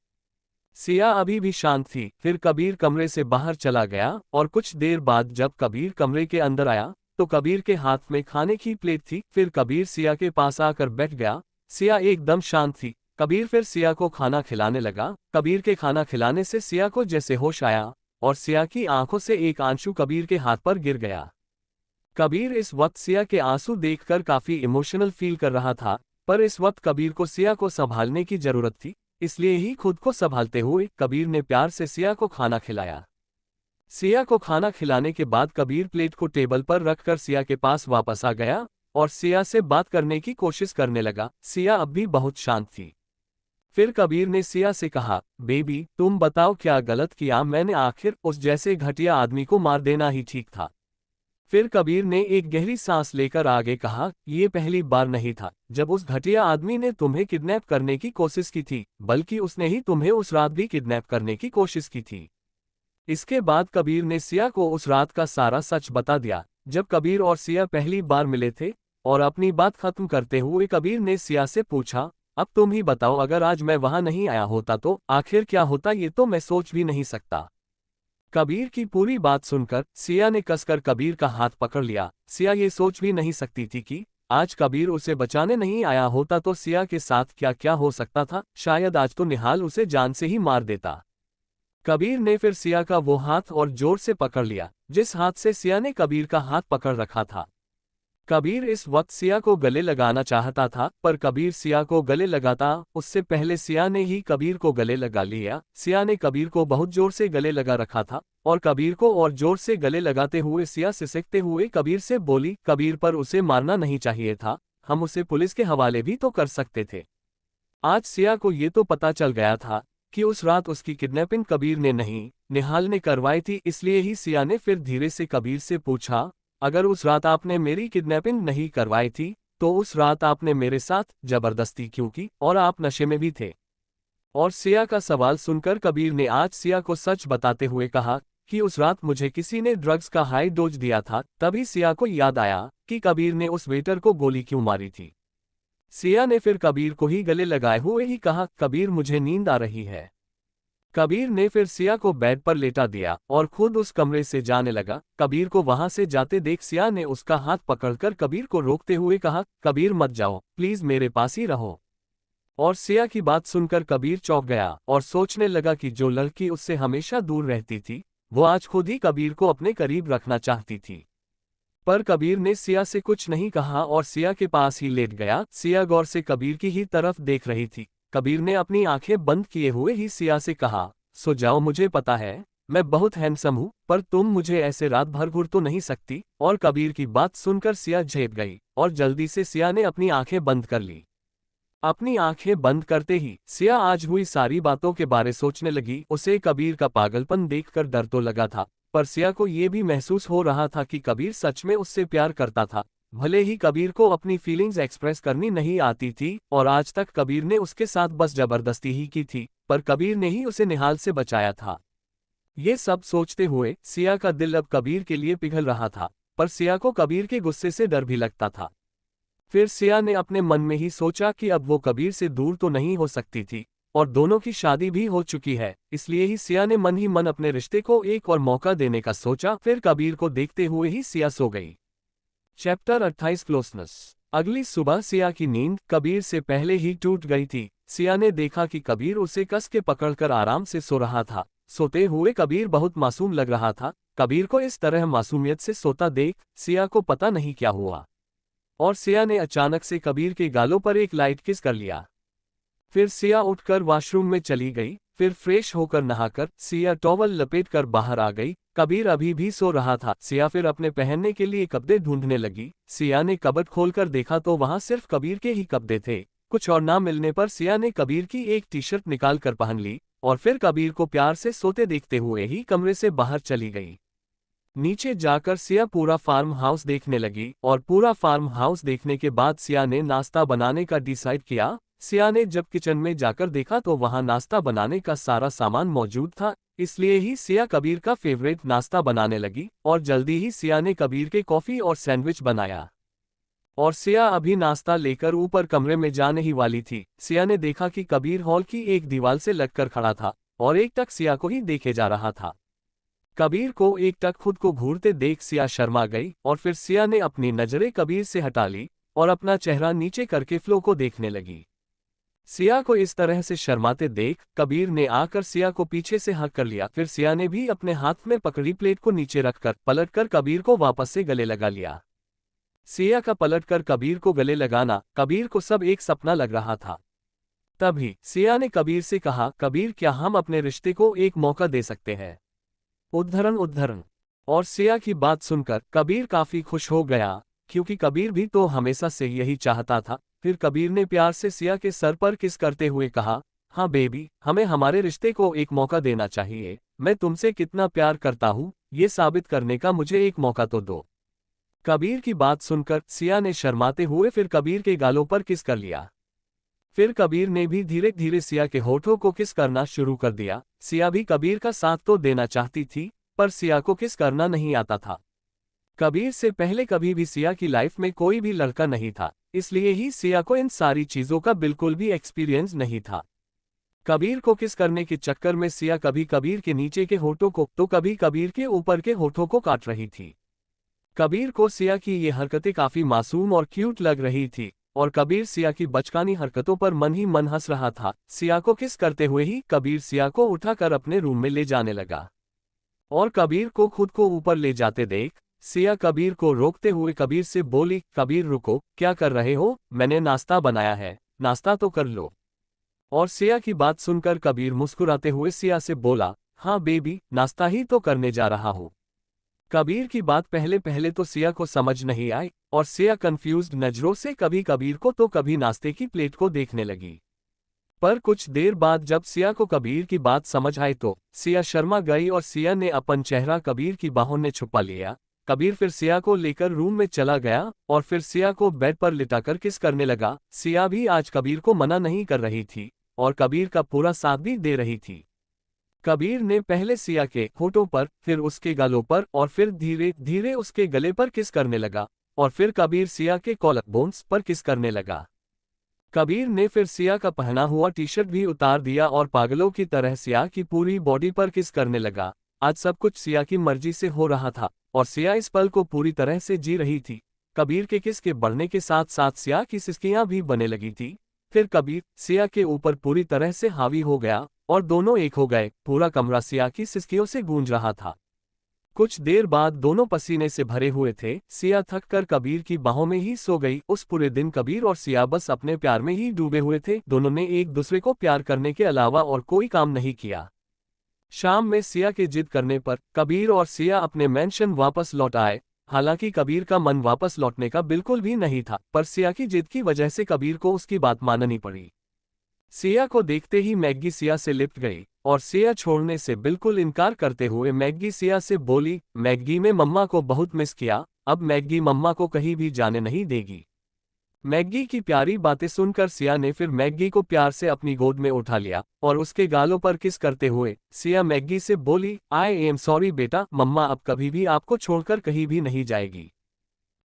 सिया अभी भी शांत थी। फिर कबीर कमरे से बाहर चला गया और कुछ देर बाद जब कबीर कमरे के अंदर आया तो कबीर के हाथ में खाने की प्लेट थी। फिर कबीर सिया के पास आकर बैठ गया। सिया एकदम शांत थी। कबीर फिर सिया को खाना खिलाने लगा। कबीर के खाना खिलाने से सिया को जैसे होश आया और सिया की आंखों से एक आंसू कबीर के हाथ पर गिर गया। कबीर इस वक्त सिया के आंसू देखकर काफी इमोशनल फील कर रहा था, पर इस वक्त कबीर को सिया को संभालने की जरूरत थी, इसलिए ही खुद को संभालते हुए कबीर ने प्यार से सिया को खाना खिलाया। सिया को खाना खिलाने के बाद कबीर प्लेट को टेबल पर रखकर सिया के पास वापस आ गया और सिया से बात करने की कोशिश करने लगा। सिया अब भी बहुत शांत थी। फिर कबीर ने सिया से कहा, बेबी तुम बताओ क्या गलत किया मैंने? आखिर उस जैसे घटिया आदमी को मार देना ही ठीक था। फिर कबीर ने एक गहरी सांस लेकर आगे कहा, ये पहली बार नहीं था जब उस घटिया आदमी ने तुम्हें किडनैप करने की कोशिश की थी, बल्कि उसने ही तुम्हें उस रात भी किडनैप करने की कोशिश की थी। इसके बाद कबीर ने सिया को उस रात का सारा सच बता दिया। जब कबीर और सिया पहली बार मिले थे और अपनी बात खत्म करते हुए कबीर ने सिया से पूछा, अब तुम ही बताओ, अगर आज मैं वहां नहीं आया होता तो आखिर क्या होता? ये तो मैं सोच भी नहीं सकता। कबीर की पूरी बात सुनकर सिया ने कसकर कबीर का हाथ पकड़ लिया। सिया ये सोच भी नहीं सकती थी कि आज कबीर उसे बचाने नहीं आया होता तो सिया के साथ क्या क्या हो सकता था। शायद आज तो निहाल उसे जान से ही मार देता। कबीर ने फिर सिया का वो हाथ और जोर से पकड़ लिया जिस हाथ से सिया ने कबीर का हाथ पकड़ रखा था। कबीर इस वक्त सिया को गले लगाना चाहता था, पर कबीर सिया को गले लगाता उससे पहले सिया ने ही कबीर को गले लगा लिया। सिया ने कबीर को बहुत जोर से गले लगा रखा था और कबीर को और जोर से गले लगाते हुए सिया सिसकते हुए कबीर से बोली, कबीर पर उसे मारना नहीं चाहिए था, हम उसे पुलिस के हवाले भी तो कर सकते थे। आज सिया को ये तो पता चल गया था कि उस रात उसकी किडनैपिंग कबीर ने नहीं, निहाल ने करवाई थी। इसलिए ही सिया ने फिर धीरे से कबीर से पूछा, अगर उस रात आपने मेरी किडनैपिंग नहीं करवाई थी तो उस रात आपने मेरे साथ जबरदस्ती क्यों की, और आप नशे में भी थे? और सिया का सवाल सुनकर कबीर ने आज सिया को सच बताते हुए कहा कि उस रात मुझे किसी ने ड्रग्स का हाई डोज दिया था। तभी सिया को याद आया कि कबीर ने उस वेटर को गोली क्यों मारी थी। सिया ने फिर कबीर को ही गले लगाए हुए ही कहा, कबीर मुझे नींद आ रही है। कबीर ने फिर सिया को बेड पर लेटा दिया और खुद उस कमरे से जाने लगा। कबीर को वहां से जाते देख सिया ने उसका हाथ पकड़कर कबीर को रोकते हुए कहा, कबीर मत जाओ, प्लीज मेरे पास ही रहो। और सिया की बात सुनकर कबीर चौंक गया और सोचने लगा कि जो लड़की उससे हमेशा दूर रहती थी, वो आज खुद ही कबीर को अपने करीब रखना चाहती थी। पर कबीर ने सिया से कुछ नहीं कहा और सिया के पास ही लेट गया। सिया गौर से कबीर की ही तरफ देख रही थी। कबीर ने अपनी आंखें बंद किए हुए ही सिया से कहा, सो जाओ, मुझे पता है मैं बहुत हैंडसम हूँ, पर तुम मुझे ऐसे रात भर घूर तो नहीं सकती। और कबीर की बात सुनकर सिया झेप गई और जल्दी से सिया ने अपनी आंखें बंद कर ली। अपनी आंखें बंद करते ही सिया आज हुई सारी बातों के बारे सोचने लगी। उसे कबीर का पागलपन देखकर डर तो लगा था, पर सिया को ये भी महसूस हो रहा था कि कबीर सच में उससे प्यार करता था। भले ही कबीर को अपनी फीलिंग्स एक्सप्रेस करनी नहीं आती थी और आज तक कबीर ने उसके साथ बस जबरदस्ती ही की थी, पर कबीर ने ही उसे निहाल से बचाया था। ये सब सोचते हुए सिया का दिल अब कबीर के लिए पिघल रहा था, पर सिया को कबीर के गुस्से से डर भी लगता था। फिर सिया ने अपने मन में ही सोचा कि अब वो कबीर से दूर तो नहीं हो सकती थी और दोनों की शादी भी हो चुकी है, इसलिए ही सिया ने मन ही मन अपने रिश्ते को एक और मौका देने का सोचा। फिर कबीर को देखते हुए ही सिया सो गई। Chapter 28 closeness. अगली सुबह सिया की नींद कबीर से पहले ही टूट गई थी। सिया ने देखा कि कबीर उसे कस के पकड़कर आराम से सो रहा था। सोते हुए कबीर बहुत मासूम लग रहा था। कबीर को इस तरह मासूमियत से सोता देख सिया को पता नहीं क्या हुआ और सिया ने अचानक से कबीर के गालों पर एक लाइट किस कर लिया। फिर सिया उठकर वॉशरूम में चली गई। फिर फ्रेश होकर नहाकर सिया टॉवल लपेटकर बाहर आ गई। कबीर अभी भी सो रहा था। सिया फिर अपने पहनने के लिए कपड़े ढूंढने लगी। सिया ने कबर्ड खोलकर देखा तो वहां सिर्फ कबीर के ही कपड़े थे। कुछ और ना मिलने पर सिया ने कबीर की एक टी शर्ट निकाल कर पहन ली और फिर कबीर को प्यार से सोते देखते हुए ही कमरे से बाहर चली गई। नीचे जाकर सिया पूरा फार्म हाउस देखने लगी और पूरा फार्म हाउस देखने के बाद सिया ने नाश्ता बनाने का डिसाइड किया। सिया ने जब किचन में जाकर देखा तो वहां नाश्ता बनाने का सारा सामान मौजूद था, इसलिए ही सिया कबीर का फेवरेट नाश्ता बनाने लगी और जल्दी ही सिया ने कबीर के कॉफी और सैंडविच बनाया। और सिया अभी नाश्ता लेकर ऊपर कमरे में जाने ही वाली थी। सिया ने देखा कि कबीर हॉल की एक दीवार से लगकर खड़ा था और एक टक सिया को ही देखे जा रहा था। कबीर को एक टक खुद को घूरते देख सिया शर्मा गई और फिर सिया ने अपनी नजरें कबीर से हटा ली और अपना चेहरा नीचे करके फ्लो को देखने लगी। सिया को इस तरह से शर्माते देख कबीर ने आकर सिया को पीछे से हक कर लिया। फिर सिया ने भी अपने हाथ में पकड़ी प्लेट को नीचे रखकर पलटकर कबीर को वापस से गले लगा लिया। सिया का पलटकर कबीर को गले लगाना कबीर को सब एक सपना लग रहा था। तभी सिया ने कबीर से कहा, कबीर क्या हम अपने रिश्ते को एक मौका दे सकते हैं? उद्धरण उद्धरण। और सिया की बात सुनकर कबीर काफी खुश हो गया, क्योंकि कबीर भी तो हमेशा से यही चाहता था। फिर कबीर ने प्यार से सिया के सर पर किस करते हुए कहा, हाँ बेबी, हमें हमारे रिश्ते को एक मौका देना चाहिए। मैं तुमसे कितना प्यार करता हूँ ये साबित करने का मुझे एक मौका तो दो। कबीर की बात सुनकर सिया ने शर्माते हुए फिर कबीर के गालों पर किस कर लिया। फिर कबीर ने भी धीरे धीरे सिया के होठों को किस करना शुरू कर दिया। सिया भी कबीर का साथ तो देना चाहती थी, पर सिया को किस करना नहीं आता था। कबीर से पहले कभी भी सिया की लाइफ में कोई भी लड़का नहीं था, इसलिए ही सिया को इन सारी चीजों का बिल्कुल भी एक्सपीरियंस नहीं था। कबीर को किस करने के चक्कर में सिया कभी कबीर के नीचे के होठों को तो कभी कबीर के ऊपर के होठों को काट रही थी। कबीर को सिया की ये हरकतें काफी मासूम और क्यूट लग रही थी और कबीर सिया की बचकानी हरकतों पर मन ही मन हंस रहा था। सिया को किस करते हुए ही कबीर सिया को उठाकर अपने रूम में ले जाने लगा और कबीर को खुद को ऊपर ले जाते देख सिया कबीर को रोकते हुए कबीर से बोली, कबीर रुको, क्या कर रहे हो? मैंने नाश्ता बनाया है, नाश्ता तो कर लो। और सिया की बात सुनकर कबीर मुस्कुराते हुए सिया से बोला, हाँ बेबी, नाश्ता ही तो करने जा रहा हूँ। कबीर की बात पहले पहले तो सिया को समझ नहीं आई और सिया कंफ्यूज्ड नजरों से कभी कबीर को तो कभी नाश्ते की प्लेट को देखने लगी। पर कुछ देर बाद जब सिया को कबीर की बात समझ आई तो सिया शर्मा गई और सिया ने अपन चेहरा कबीर की बाहों में छुपा लिया। कबीर फिर सिया को लेकर रूम में चला गया और फिर सिया को बेड पर लिटाकर किस करने लगा। सिया भी आज कबीर को मना नहीं कर रही थी और कबीर का पूरा साथ भी दे रही थी। कबीर ने पहले सिया के होठों पर, फिर उसके गालों पर और फिर धीरे धीरे उसके गले पर किस करने लगा और फिर कबीर सिया के कॉलर बोन्स पर किस करने लगा। कबीर ने फिर सिया का पहना हुआ टी शर्ट भी उतार दिया और पागलों की तरह सिया की पूरी बॉडी पर किस करने लगा। आज सब कुछ सिया की मर्जी से हो रहा था और सिया इस पल को पूरी तरह से जी रही थी। कबीर के किस के बढ़ने के साथ साथ सिया की सिसकियां भी बने लगी थी। फिर कबीर सिया के ऊपर पूरी तरह से हावी हो गया और दोनों एक हो गए। पूरा कमरा सिया की सिसकियों से गूंज रहा था। कुछ देर बाद दोनों पसीने से भरे हुए थे। सिया थक कर कबीर की बाहों में ही सो गई। उस पूरे दिन कबीर और सिया बस अपने प्यार में ही डूबे हुए थे। दोनों ने एक दूसरे को प्यार करने के अलावा और कोई काम नहीं किया। शाम में सिया के जिद करने पर कबीर और सिया अपने मैंशन वापस लौट आए। हालांकि कबीर का मन वापस लौटने का बिल्कुल भी नहीं था, पर सिया की जिद की वजह से कबीर को उसकी बात माननी पड़ी। सिया को देखते ही मैग्गी सिया से लिपट गई और सिया छोड़ने से बिल्कुल इनकार करते हुए मैग्गी सिया से बोली, मैग्गी मैं मम्मा को बहुत मिस किया, अब मैग्गी मम्मा को कहीं भी जाने नहीं देगी। मैग्गी की प्यारी बातें सुनकर सिया ने फिर मैग्गी को प्यार से अपनी गोद में उठा लिया और उसके गालों पर किस करते हुए सिया मैग्गी से बोली, आई एम सॉरी बेटा, मम्मा अब कभी भी आपको छोड़कर कहीं भी नहीं जाएगी।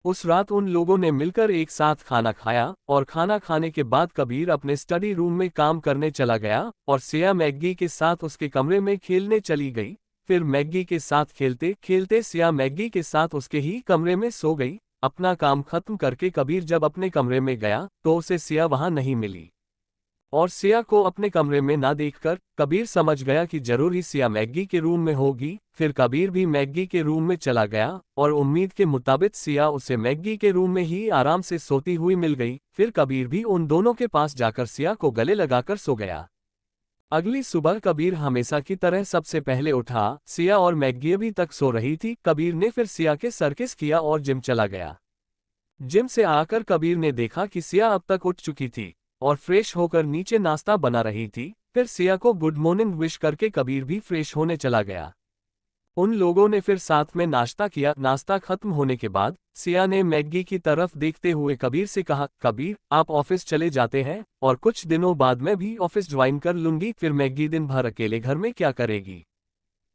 उस रात उन लोगों ने मिलकर एक साथ खाना खाया और खाना खाने के बाद कबीर अपने स्टडी रूम में काम करने चला गया और सिया मैग्गी के साथ उसके कमरे में खेलने चली गई। फिर मैग्गी के साथ खेलते खेलते सिया मैग्गी के साथ उसके ही कमरे में सो गई। अपना काम खत्म करके कबीर जब अपने कमरे में गया तो उसे सिया वहां नहीं मिली और सिया को अपने कमरे में ना देखकर कबीर समझ गया कि जरूर ही सिया मैग्गी के रूम में होगी। फिर कबीर भी मैग्गी के रूम में चला गया और उम्मीद के मुताबिक सिया उसे मैग्गी के रूम में ही आराम से सोती हुई मिल गई। फिर कबीर भी उन दोनों के पास जाकर सिया को गले लगाकर सो गया। अगली सुबह कबीर हमेशा की तरह सबसे पहले उठा। सिया और मैग्गी अभी तक सो रही थी। कबीर ने फिर सिया के सर किस किया और जिम चला गया। जिम से आकर कबीर ने देखा कि सिया अब तक उठ चुकी थी और फ्रेश होकर नीचे नाश्ता बना रही थी। फिर सिया को गुड मॉर्निंग विश करके कबीर भी फ्रेश होने चला गया। उन लोगों ने फिर साथ में नाश्ता किया। नाश्ता खत्म होने के बाद सिया ने मैग्गी की तरफ देखते हुए कबीर से कहा, कबीर आप ऑफिस चले जाते हैं और कुछ दिनों बाद मैं भी ऑफिस ज्वाइन कर लूंगी। फिर मैग्गी दिन भर अकेले घर में क्या करेगी।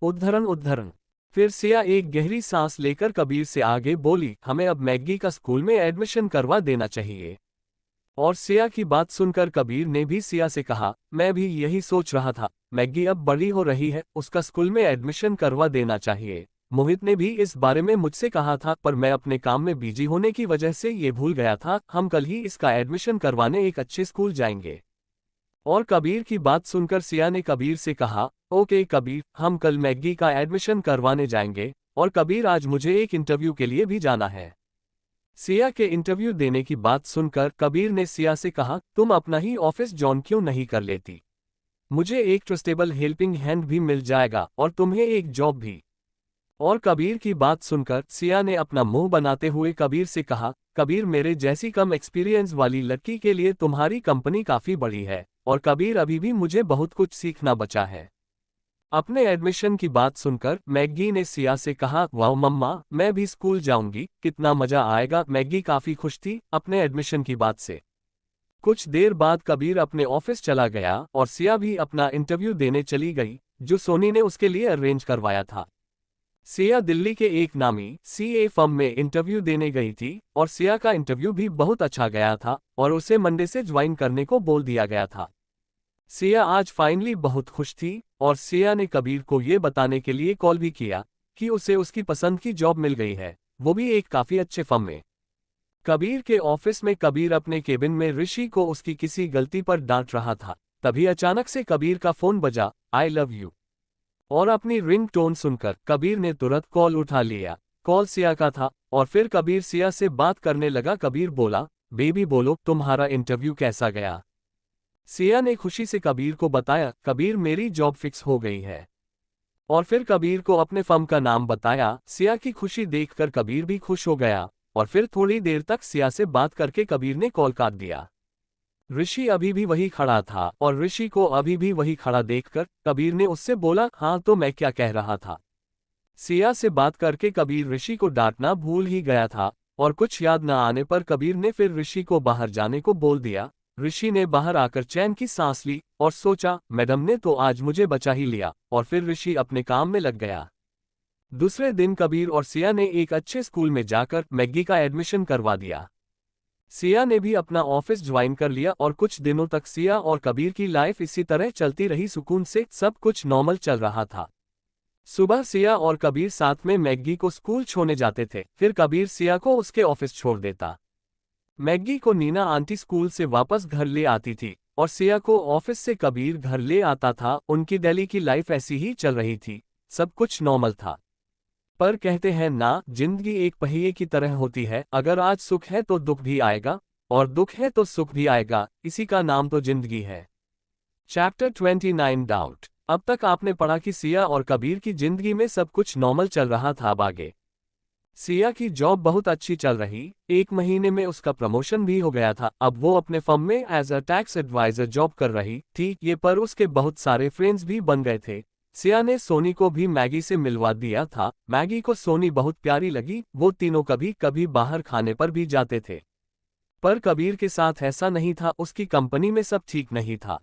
उद्धरण उद्धरण। फिर सिया एक गहरी सांस लेकर कबीर से आगे बोली, हमें अब मैग्गी का स्कूल में एडमिशन करवा देना चाहिए। और सिया की बात सुनकर कबीर ने भी सिया से कहा, मैं भी यही सोच रहा था, मैग्गी अब बड़ी हो रही है, उसका स्कूल में एडमिशन करवा देना चाहिए। मोहित ने भी इस बारे में मुझसे कहा था, पर मैं अपने काम में बिजी होने की वजह से ये भूल गया था। हम कल ही इसका एडमिशन करवाने एक अच्छे स्कूल जाएंगे। और कबीर की बात सुनकर सिया ने कबीर से कहा, ओके कबीर, हम कल मैग्गी का एडमिशन करवाने जाएंगे। और कबीर आज मुझे एक इंटरव्यू के लिए भी जाना है। सिया के इंटरव्यू देने की बात सुनकर कबीर ने सिया से कहा, तुम अपना ही ऑफिस जॉइन क्यों नहीं कर लेती। मुझे एक ट्रस्टेबल हेल्पिंग हैंड भी मिल जाएगा और तुम्हें एक जॉब भी। और कबीर की बात सुनकर सिया ने अपना मुंह बनाते हुए कबीर से कहा, कबीर मेरे जैसी कम एक्सपीरियंस वाली लड़की के लिए तुम्हारी कंपनी काफी बड़ी है और कबीर अभी भी मुझे बहुत कुछ सीखना बचा है। अपने एडमिशन की बात सुनकर मैग्गी ने सिया से कहा, वाह मम्मा, मैं भी स्कूल जाऊंगी, कितना मजा आएगा। मैग्गी काफी खुश थी अपने एडमिशन की बात से। कुछ देर बाद कबीर अपने ऑफिस चला गया और सिया भी अपना इंटरव्यू देने चली गई, जो सोनी ने उसके लिए अरेंज करवाया था। सिया दिल्ली के एक नामी सीए फर्म में इंटरव्यू देने गई थी और सिया का इंटरव्यू भी बहुत अच्छा गया था और उसे मंडे से ज्वाइन करने को बोल दिया गया था। सिया आज फाइनली बहुत खुश थी और सिया ने कबीर को ये बताने के लिए कॉल भी किया कि उसे उसकी पसंद की जॉब मिल गई है, वो भी एक काफी अच्छे फर्म में। कबीर के ऑफिस में कबीर अपने केबिन में ऋषि को उसकी किसी गलती पर डांट रहा था। तभी अचानक से कबीर का फोन बजा, आई लव यू। और अपनी रिंग टोन सुनकर कबीर ने तुरंत कॉल उठा लिया। कॉल सिया का था और फिर कबीर सिया से बात करने लगा। कबीर बोला, बेबी बोलो तुम्हारा इंटरव्यू कैसा गया। सिया ने खुशी से कबीर को बताया, कबीर मेरी जॉब फिक्स हो गई है। और फिर कबीर को अपने फर्म का नाम बताया। सिया की खुशी देखकर कबीर भी खुश हो गया और फिर थोड़ी देर तक सिया से बात करके कबीर ने कॉल काट दिया। ऋषि अभी भी वही खड़ा था और ऋषि को अभी भी वही खड़ा देखकर कबीर ने उससे बोला, हाँ तो मैं क्या कह रहा था। सिया से बात करके कबीर ऋषि को डांटना भूल ही गया था और कुछ याद न आने पर कबीर ने फिर ऋषि को बाहर जाने को बोल दिया। ऋषि ने बाहर आकर चैन की सांस ली और सोचा, मैडम ने तो आज मुझे बचा ही लिया। और फिर ऋषि अपने काम में लग गया। दूसरे दिन कबीर और सिया ने एक अच्छे स्कूल में जाकर मैग्गी का एडमिशन करवा दिया। सिया ने भी अपना ऑफिस ज्वाइन कर लिया और कुछ दिनों तक सिया और कबीर की लाइफ इसी तरह चलती रही, सुकून से सब कुछ नॉर्मल चल रहा था। सुबह सिया और कबीर साथ में मैग्गी को स्कूल छोड़ने जाते थे, फिर कबीर सिया को उसके ऑफिस छोड़ देता। मैग्गी को नीना आंटी स्कूल से वापस घर ले आती थी और सिया को ऑफिस से कबीर घर ले आता था। उनकी दिल्ली की लाइफ ऐसी ही चल रही थी, सब कुछ नॉर्मल था। पर कहते हैं ना, जिंदगी एक पहिए की तरह होती है, अगर आज सुख है तो दुख भी आएगा और दुख है तो सुख भी आएगा, इसी का नाम तो जिंदगी है। Chapter 29 doubt. अब तक आपने पढ़ा कि सिया और कबीर की जिंदगी में सब कुछ नॉर्मल चल रहा था। अब आगे सिया की जॉब बहुत अच्छी चल रही, 1 महीने में उसका प्रमोशन भी हो गया था। अब वो अपने फर्म में as a tax advisor job कर रही थी। ये पर उसके बहुत सारे फ्रेंड्स भी बन गए थे। सिया ने सोनी को भी मैगी से मिलवा दिया था। मैगी को सोनी बहुत प्यारी लगी, वो तीनों कभी कभी बाहर खाने पर भी जाते थे। पर कबीर के साथ ऐसा नहीं था, उसकी कंपनी में सब ठीक नहीं था।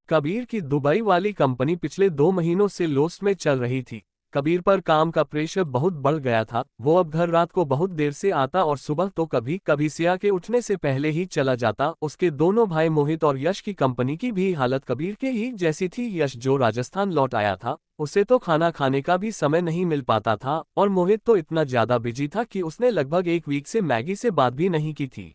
कबीर की दुबई वाली कंपनी पिछले 2 महीनों से लॉस में चल रही थी। कबीर पर काम का प्रेशर बहुत बढ़ गया था। वो अब घर रात को बहुत देर से आता और सुबह तो कभी कभी सिया के उठने से पहले ही चला जाता। उसके दोनों भाई मोहित और यश की कंपनी की भी हालत कबीर के ही जैसी थी। यश जो राजस्थान लौट आया था, उसे तो खाना खाने का भी समय नहीं मिल पाता था और मोहित तो इतना ज्यादा बिजी था कि उसने लगभग 1 वीक से मैगी से बात भी नहीं की थी।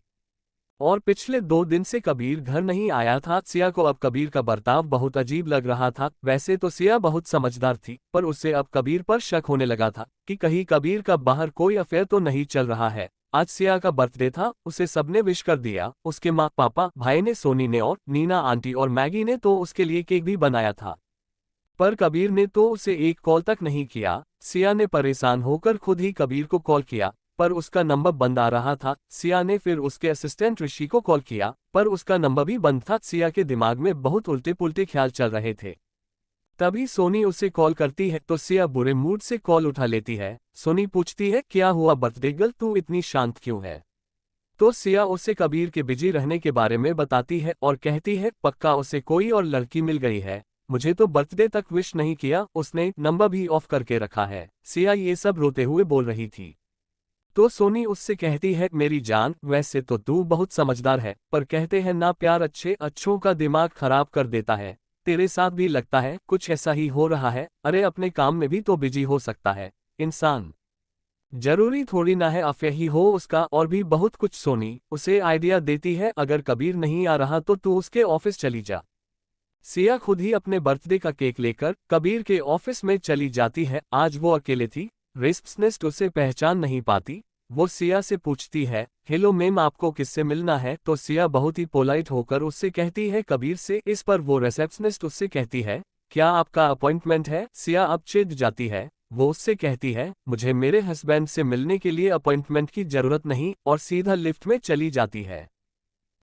और पिछले 2 दिन से कबीर घर नहीं आया था। सिया को अब कबीर का बर्ताव बहुत अजीब लग रहा था। वैसे तो सिया बहुत समझदार थी, पर उससे अब कबीर पर शक होने लगा था कि कहीं कबीर का बाहर कोई अफेयर तो नहीं चल रहा है। आज सिया का बर्थडे था, उसे सबने विश कर दिया। उसके माँ पापा, भाई ने, सोनी ने और नीना आंटी और मैगी ने तो उसके लिए केक भी बनाया था। पर कबीर ने तो उसे एक कॉल तक नहीं किया। सिया ने परेशान होकर खुद ही कबीर को कॉल किया, पर उसका नंबर बंद आ रहा था। सिया ने फिर उसके असिस्टेंट ऋषि को कॉल किया, पर उसका नंबर भी बंद था। सिया के दिमाग में बहुत उल्टे पुल्टे ख्याल चल रहे थे। तभी सोनी उसे कॉल करती है तो सिया बुरे मूड से कॉल उठा लेती है। सोनी पूछती है, क्या हुआ बर्थडे गर्ल, तू इतनी शांत क्यों है? तो सिया उसे कबीर के बिजी रहने के बारे में बताती है और कहती है, पक्का उसे कोई और लड़की मिल गई है, मुझे तो बर्थडे तक विश नहीं किया, उसने नंबर भी ऑफ करके रखा है। सिया ये सब रोते हुए बोल रही थी। तो सोनी उससे कहती है, मेरी जान, वैसे तो तू बहुत समझदार है, पर कहते हैं ना, प्यार अच्छे अच्छों का दिमाग खराब कर देता है। तेरे साथ भी लगता है कुछ ऐसा ही हो रहा है। अरे अपने काम में भी तो बिजी हो सकता है इंसान, जरूरी थोड़ी ना है अफेयर ही हो उसका, और भी बहुत कुछ। सोनी उसे आइडिया देती है, अगर कबीर नहीं आ रहा तो तू उसके ऑफिस चली जा। सिया खुद ही अपने बर्थडे का केक लेकर कबीर के ऑफिस में चली जाती है। आज वो अकेले थी, रिसेप्शनिस्ट उसे पहचान नहीं पाती। वो सिया से पूछती है, हेलो मैम, आपको किससे मिलना है? तो सिया बहुत ही पोलाइट होकर उससे कहती है, कबीर से। इस पर वो रिसेप्शनिस्ट उससे कहती है, क्या आपका अपॉइंटमेंट है? सिया अब चिढ़ जाती है। वो उससे कहती है, मुझे मेरे हस्बैंड से मिलने के लिए अपॉइंटमेंट की जरूरत नहीं, और सीधा लिफ्ट में चली जाती है।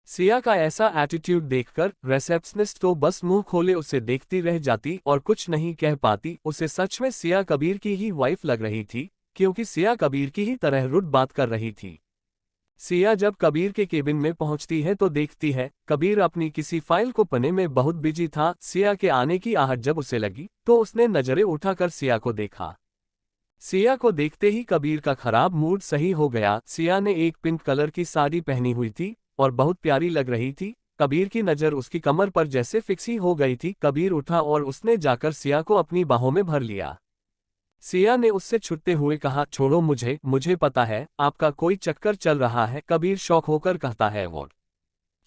सिया का ऐसा एटीट्यूड देखकर रिसेप्शनिस्ट तो बस मुंह खोले उसे देखती रह जाती और कुछ नहीं कह पाती। उसे सच में सिया कबीर की ही वाइफ लग रही थी, क्योंकि सिया कबीर की ही तरह रुड बात कर रही थी। सिया जब कबीर के केबिन में पहुंचती है तो देखती है कबीर अपनी किसी फाइल को पढ़ने में बहुत बिजी था। सिया के आने की आहट जब उसे लगी तो उसने नजरें उठाकर सिया को देखा। सिया को देखते ही कबीर का खराब मूड सही हो गया। सिया ने एक पिंक कलर की साड़ी पहनी हुई थी और बहुत प्यारी लग रही थी। कबीर की नज़र उसकी कमर पर जैसे फिक्स ही हो गई थी। कबीर उठा और उसने जाकर सिया को अपनी बाहों में भर लिया। सिया ने उससे छुटते हुए कहा, छोड़ो मुझे, मुझे पता है आपका कोई चक्कर चल रहा है। कबीर शौक होकर कहता है, वो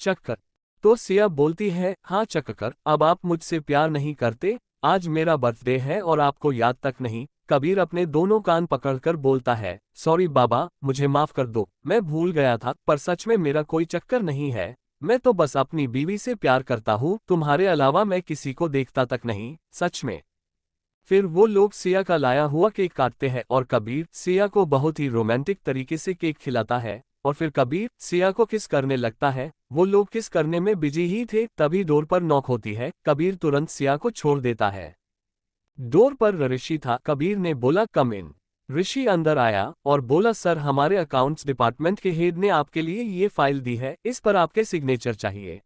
चक्कर? तो सिया बोलती है, हाँ चक्कर। अब आप मुझसे प्यार नहीं करते? आज मेरा बर्थडे है और आपको याद तक नहीं? कबीर अपने दोनों कान पकड़कर बोलता है, सॉरी बाबा, मुझे माफ कर दो, मैं भूल गया था, पर सच में मेरा कोई चक्कर नहीं है। मैं तो बस अपनी बीवी से प्यार करता हूँ, तुम्हारे अलावा मैं किसी को देखता तक नहीं, सच में। फिर वो लोग सिया का लाया हुआ केक काटते हैं और कबीर सिया को बहुत ही रोमांटिक तरीके से केक खिलाता है और फिर कबीर सिया को किस करने लगता है। वो लोग किस करने में बिजी ही थे, तभी डोर पर नॉक होती है। कबीर तुरंत सिया को छोड़ देता है। डोर पर ऋषि था। कबीर ने बोला, कम इन। ऋषि अंदर आया और बोला, सर, हमारे अकाउंट्स डिपार्टमेंट के हेड ने आपके लिए ये फाइल दी है, इस पर आपके सिग्नेचर चाहिए।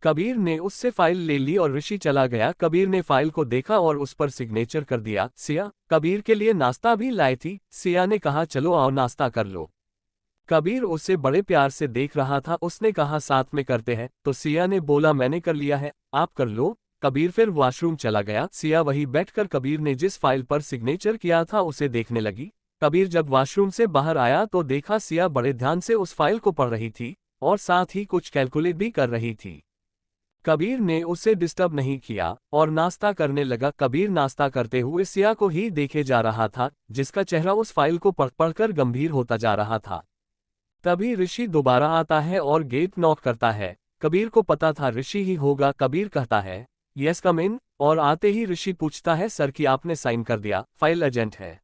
कबीर ने उससे फाइल ले ली और ऋषि चला गया। कबीर ने फाइल को देखा और उस पर सिग्नेचर कर दिया। सिया कबीर के लिए नाश्ता भी लाई थी। सिया ने कहा, चलो आओ नाश्ता कर लो। कबीर उसे बड़े प्यार से देख रहा था। उसने कहा साथ में करते हैं, तो सिया ने बोला मैंने कर लिया है, आप कर लो। कबीर फिर वॉशरूम चला गया। सिया वहीं बैठकर कबीर ने जिस फाइल पर सिग्नेचर किया था उसे देखने लगी। कबीर जब वॉशरूम से बाहर आया तो देखा सिया बड़े ध्यान से उस फाइल को पढ़ रही थी और साथ ही कुछ कैलकुलेट भी कर रही थी। कबीर ने उसे डिस्टर्ब नहीं किया और नाश्ता करने लगा। कबीर नाश्ता करते हुए सिया को ही देखे जा रहा था, जिसका चेहरा उस फाइल को पढ़ पढ़कर गंभीर होता जा रहा था। तभी ऋषि दोबारा आता है और गेट नॉक करता है। कबीर को पता था ऋषि ही होगा। कबीर कहता है यस कम इन, और आते ही ऋषि पूछता है सर कि आपने साइन कर दिया, फाइल एजेंट है।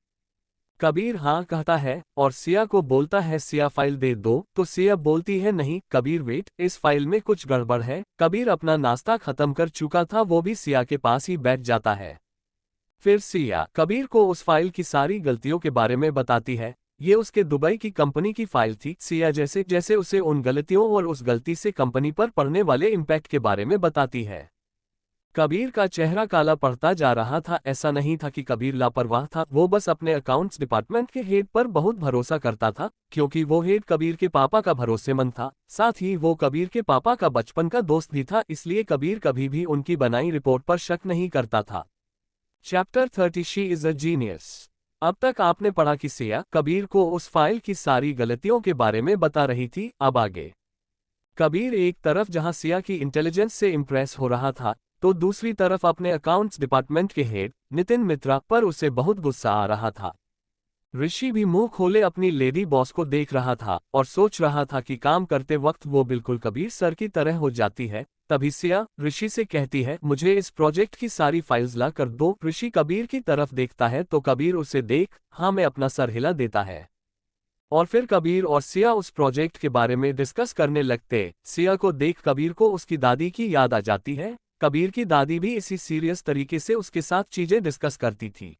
कबीर हाँ कहता है और सिया को बोलता है सिया फाइल दे दो, तो सिया बोलती है नहीं कबीर वेट, इस फाइल में कुछ गड़बड़ है। कबीर अपना नाश्ता खत्म कर चुका था, वो भी सिया के पास ही बैठ जाता है। फिर सिया कबीर को उस फाइल की सारी गलतियों के बारे में बताती है। ये उसके दुबई की कंपनी की फाइल थी। सिया जैसे जैसे उसे उन गलतियों और उस गलती से कंपनी पर पड़ने वाले इम्पैक्ट के बारे में बताती है। कबीर का चेहरा काला पड़ता जा रहा था। ऐसा नहीं था कि कबीर लापरवाह था, वो बस अपने अकाउंट्स डिपार्टमेंट के हेड पर बहुत भरोसा करता था, क्योंकि वो हेड कबीर के पापा का भरोसेमंद था। साथ ही वो कबीर के पापा का बचपन का दोस्त भी था, इसलिए कबीर कभी भी उनकी बनाई रिपोर्ट पर शक नहीं करता था। Chapter 30 she is a genius. अब तक आपने पढ़ा कि सिया कबीर को उस फाइल की सारी गलतियों के बारे में बता रही थी। अब आगे कबीर एक तरफ जहां सिया की इंटेलिजेंस से इम्प्रेस हो रहा था, तो दूसरी तरफ अपने अकाउंट्स डिपार्टमेंट के हेड नितिन मित्रा पर उसे बहुत गुस्सा आ रहा था। ऋषि भी मुंह खोले अपनी लेडी बॉस को देख रहा था और सोच रहा था कि काम करते वक्त वो बिल्कुल कबीर सर की तरह हो जाती है। तभी सिया ऋषि से कहती है मुझे इस प्रोजेक्ट की सारी फाइल्स ला कर दो। ऋषि कबीर की तरफ देखता है तो कबीर उसे देख हाँ में अपना सर हिला देता है और फिर कबीर और सिया उस प्रोजेक्ट के बारे में डिस्कस करने लगते। सिया को देख कबीर को उसकी दादी की याद आ जाती है। कबीर की दादी भी इसी सीरियस तरीके से उसके साथ चीजें डिस्कस करती थी।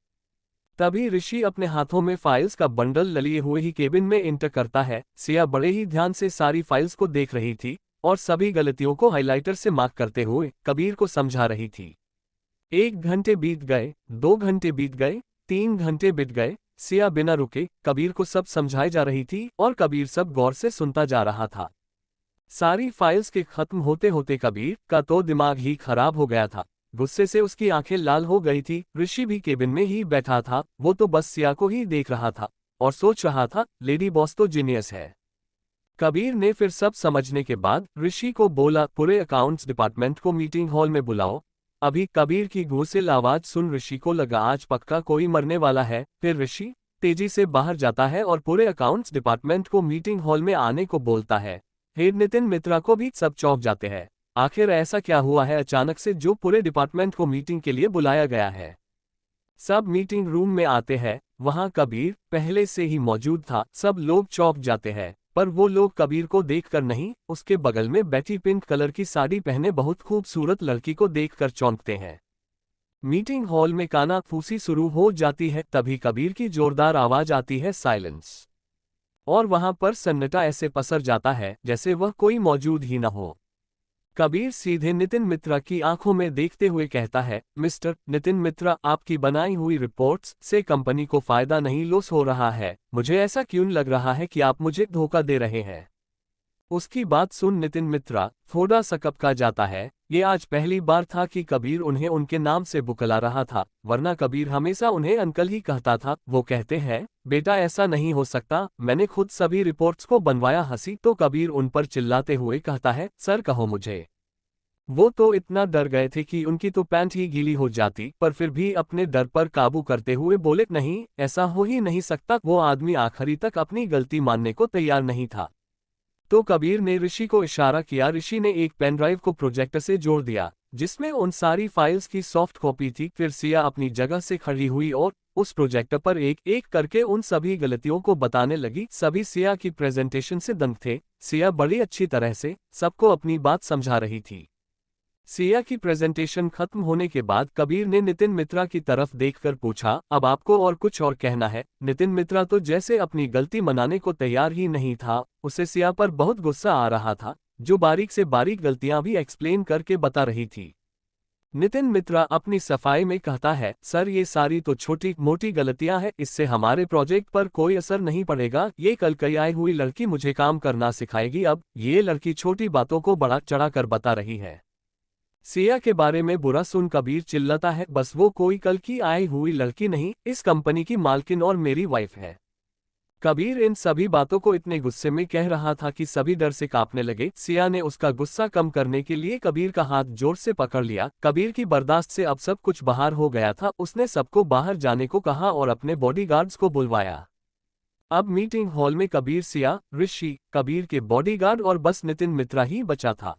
तभी ऋषि अपने हाथों में फाइल्स का बंडल लिए हुए ही केबिन में एंटर करता है। सिया बड़े ही ध्यान से सारी फाइल्स को देख रही थी और सभी गलतियों को हाइलाइटर से मार्क करते हुए कबीर को समझा रही थी। 1 घंटे बीत गए, 2 घंटे बीत गए, 3 घंटे बीत गए। सिया बिना रुके कबीर को सब समझाई जा रही थी और कबीर सब गौर से सुनता जा रहा था। सारी फाइल्स के खत्म होते होते कबीर का तो दिमाग ही खराब हो गया था। गुस्से से उसकी आंखें लाल हो गई थी। ऋषि भी केबिन में ही बैठा था, वो तो बस सिया को ही देख रहा था और सोच रहा था लेडी बॉस तो जीनियस है। कबीर ने फिर सब समझने के बाद ऋषि को बोला पूरे अकाउंट्स डिपार्टमेंट को मीटिंग हॉल में बुलाओ। अभी कबीर की गुस्सेल आवाज सुन ऋषि को लगा आज पक्का कोई मरने वाला है। फिर ऋषि तेजी से बाहर जाता है और पूरे अकाउंट्स डिपार्टमेंट को मीटिंग हॉल में आने को बोलता है। हेड नितिन मित्रा को भी सब चौंक जाते हैं। आखिर ऐसा क्या हुआ है अचानक से जो पूरे डिपार्टमेंट को मीटिंग के लिए बुलाया गया है। सब मीटिंग रूम में आते हैं। वहां कबीर पहले से ही मौजूद था। सब लोग चौंक जाते हैं, पर वो लोग कबीर को देखकर नहीं, उसके बगल में बैठी पिंक कलर की साड़ी पहने बहुत खूबसूरत लड़की को देखकर चौंकते हैं। मीटिंग हॉल में कानाफूसी शुरू हो जाती है। तभी कबीर की जोरदार आवाज आती है साइलेंस, और वहां पर सन्नाटा ऐसे पसर जाता है जैसे वह कोई मौजूद ही न हो। कबीर सीधे नितिन मित्रा की आंखों में देखते हुए कहता है मिस्टर नितिन मित्रा, आपकी बनाई हुई रिपोर्ट्स से कंपनी को फायदा नहीं लॉस हो रहा है। मुझे ऐसा क्यों लग रहा है कि आप मुझे धोखा दे रहे हैं। उसकी बात सुन नितिन मित्रा थोड़ा सा कपका जाता है। ये आज पहली बार था कि कबीर उन्हें उनके नाम से बुकला रहा था, वरना कबीर हमेशा उन्हें अंकल ही कहता था। वो कहते हैं बेटा ऐसा नहीं हो सकता, मैंने खुद सभी रिपोर्ट्स को बनवाया। हंसी तो कबीर उन पर चिल्लाते हुए कहता है सर कहो मुझे। वो तो इतना डर गए थे कि उनकी तो पैंट ही गीली हो जाती, पर फिर भी अपने डर पर काबू करते हुए बोले नहीं ऐसा हो ही नहीं सकता। वो आदमी आखिरी तक अपनी गलती मानने को तैयार नहीं था। तो कबीर ने ऋषि को इशारा किया। ऋषि ने एक पेन ड्राइव को प्रोजेक्टर से जोड़ दिया जिसमें उन सारी फाइल्स की सॉफ्ट कॉपी थी। फिर सिया अपनी जगह से खड़ी हुई और उस प्रोजेक्टर पर एक एक करके उन सभी गलतियों को बताने लगी। सभी सिया की प्रेजेंटेशन से दंग थे। सिया बड़ी अच्छी तरह से सबको अपनी बात समझा रही थी। सिया की प्रेजेंटेशन खत्म होने के बाद कबीर ने नितिन मित्रा की तरफ देखकर पूछा अब आपको और कुछ और कहना है। नितिन मित्रा तो जैसे अपनी गलती मनाने को तैयार ही नहीं था। उसे सिया पर बहुत गुस्सा आ रहा था, जो बारीक से बारीक गलतियां भी एक्सप्लेन करके बता रही थी। नितिन मित्रा अपनी सफाई में कहता है, सर ये सारी तो छोटी मोटी गलतियां हैं, इससे हमारे प्रोजेक्ट पर कोई असर नहीं पड़ेगा। ये कल कई आई हुई लड़की मुझे काम करना सिखाएगी। अब ये लड़की छोटी बातों को बढ़ा चढ़ा कर बता रही है। सिया के बारे में बुरा सुन कबीर चिल्लाता है, बस वो कोई कल की आई हुई लड़की नहीं, इस कंपनी की मालकिन और मेरी वाइफ है। कबीर इन सभी बातों को इतने गुस्से में कह रहा था कि सभी डर से कांपने लगे। सिया ने उसका गुस्सा कम करने के लिए कबीर का हाथ जोर से पकड़ लिया। कबीर की बर्दाश्त से अब सब कुछ बाहर हो गया था। उसने सबको बाहर जाने को कहा और अपने बॉडीगार्ड्स को बुलवाया। अब मीटिंग हॉल में कबीर, सिया, ऋषि, कबीर के बॉडीगार्ड और बस नितिन मित्रा ही बचा था।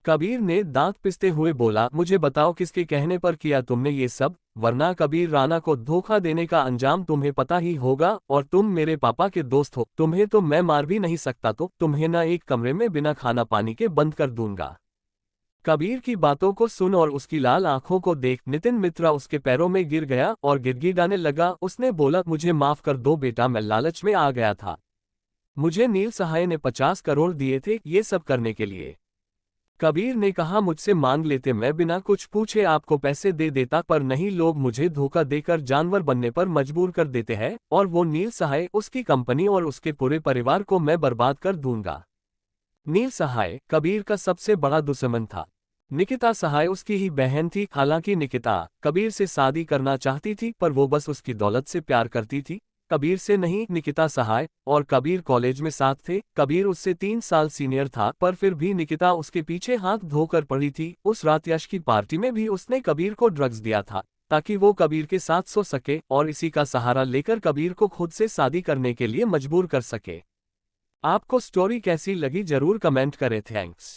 कबीर ने दांत पिसते हुए बोला, मुझे बताओ किसके कहने पर किया तुमने ये सब, वरना कबीर राणा को धोखा देने का अंजाम तुम्हें पता ही होगा। और तुम मेरे पापा के दोस्त हो, तुम्हें तो मैं मार भी नहीं सकता, तो तुम्हें ना एक कमरे में बिना खाना पानी के बंद कर दूंगा। कबीर की बातों को सुन और उसकी लाल आंखों को देख नितिन मित्रा उसके पैरों में गिर गया और गिड़गिड़ाने लगा। उसने बोला, मुझे माफ कर दो बेटा, मैं लालच में आ गया था। मुझे नील सहाय ने 50 करोड़ दिए थे ये सब करने के लिए। कबीर ने कहा, मुझसे मांग लेते, मैं बिना कुछ पूछे आपको पैसे दे देता, पर नहीं, लोग मुझे धोखा देकर जानवर बनने पर मजबूर कर देते हैं। और वो नील सहाय, उसकी कंपनी और उसके पूरे परिवार को मैं बर्बाद कर दूंगा। नील सहाय कबीर का सबसे बड़ा दुश्मन था। निकिता सहाय उसकी ही बहन थी। हालांकि निकिता कबीर से शादी करना चाहती थी, पर वो बस उसकी दौलत से प्यार करती थी, कबीर से नहीं। निकिता सहाय और कबीर कॉलेज में साथ थे। कबीर उससे 3 साल सीनियर था, पर फिर भी निकिता उसके पीछे हाथ धोकर पड़ी थी। उस रात यश की पार्टी में भी उसने कबीर को ड्रग्स दिया था, ताकि वो कबीर के साथ सो सके और इसी का सहारा लेकर कबीर को खुद से शादी करने के लिए मजबूर कर सके। आपको स्टोरी कैसी लगी जरूर कमेंट करें। थैंक्स।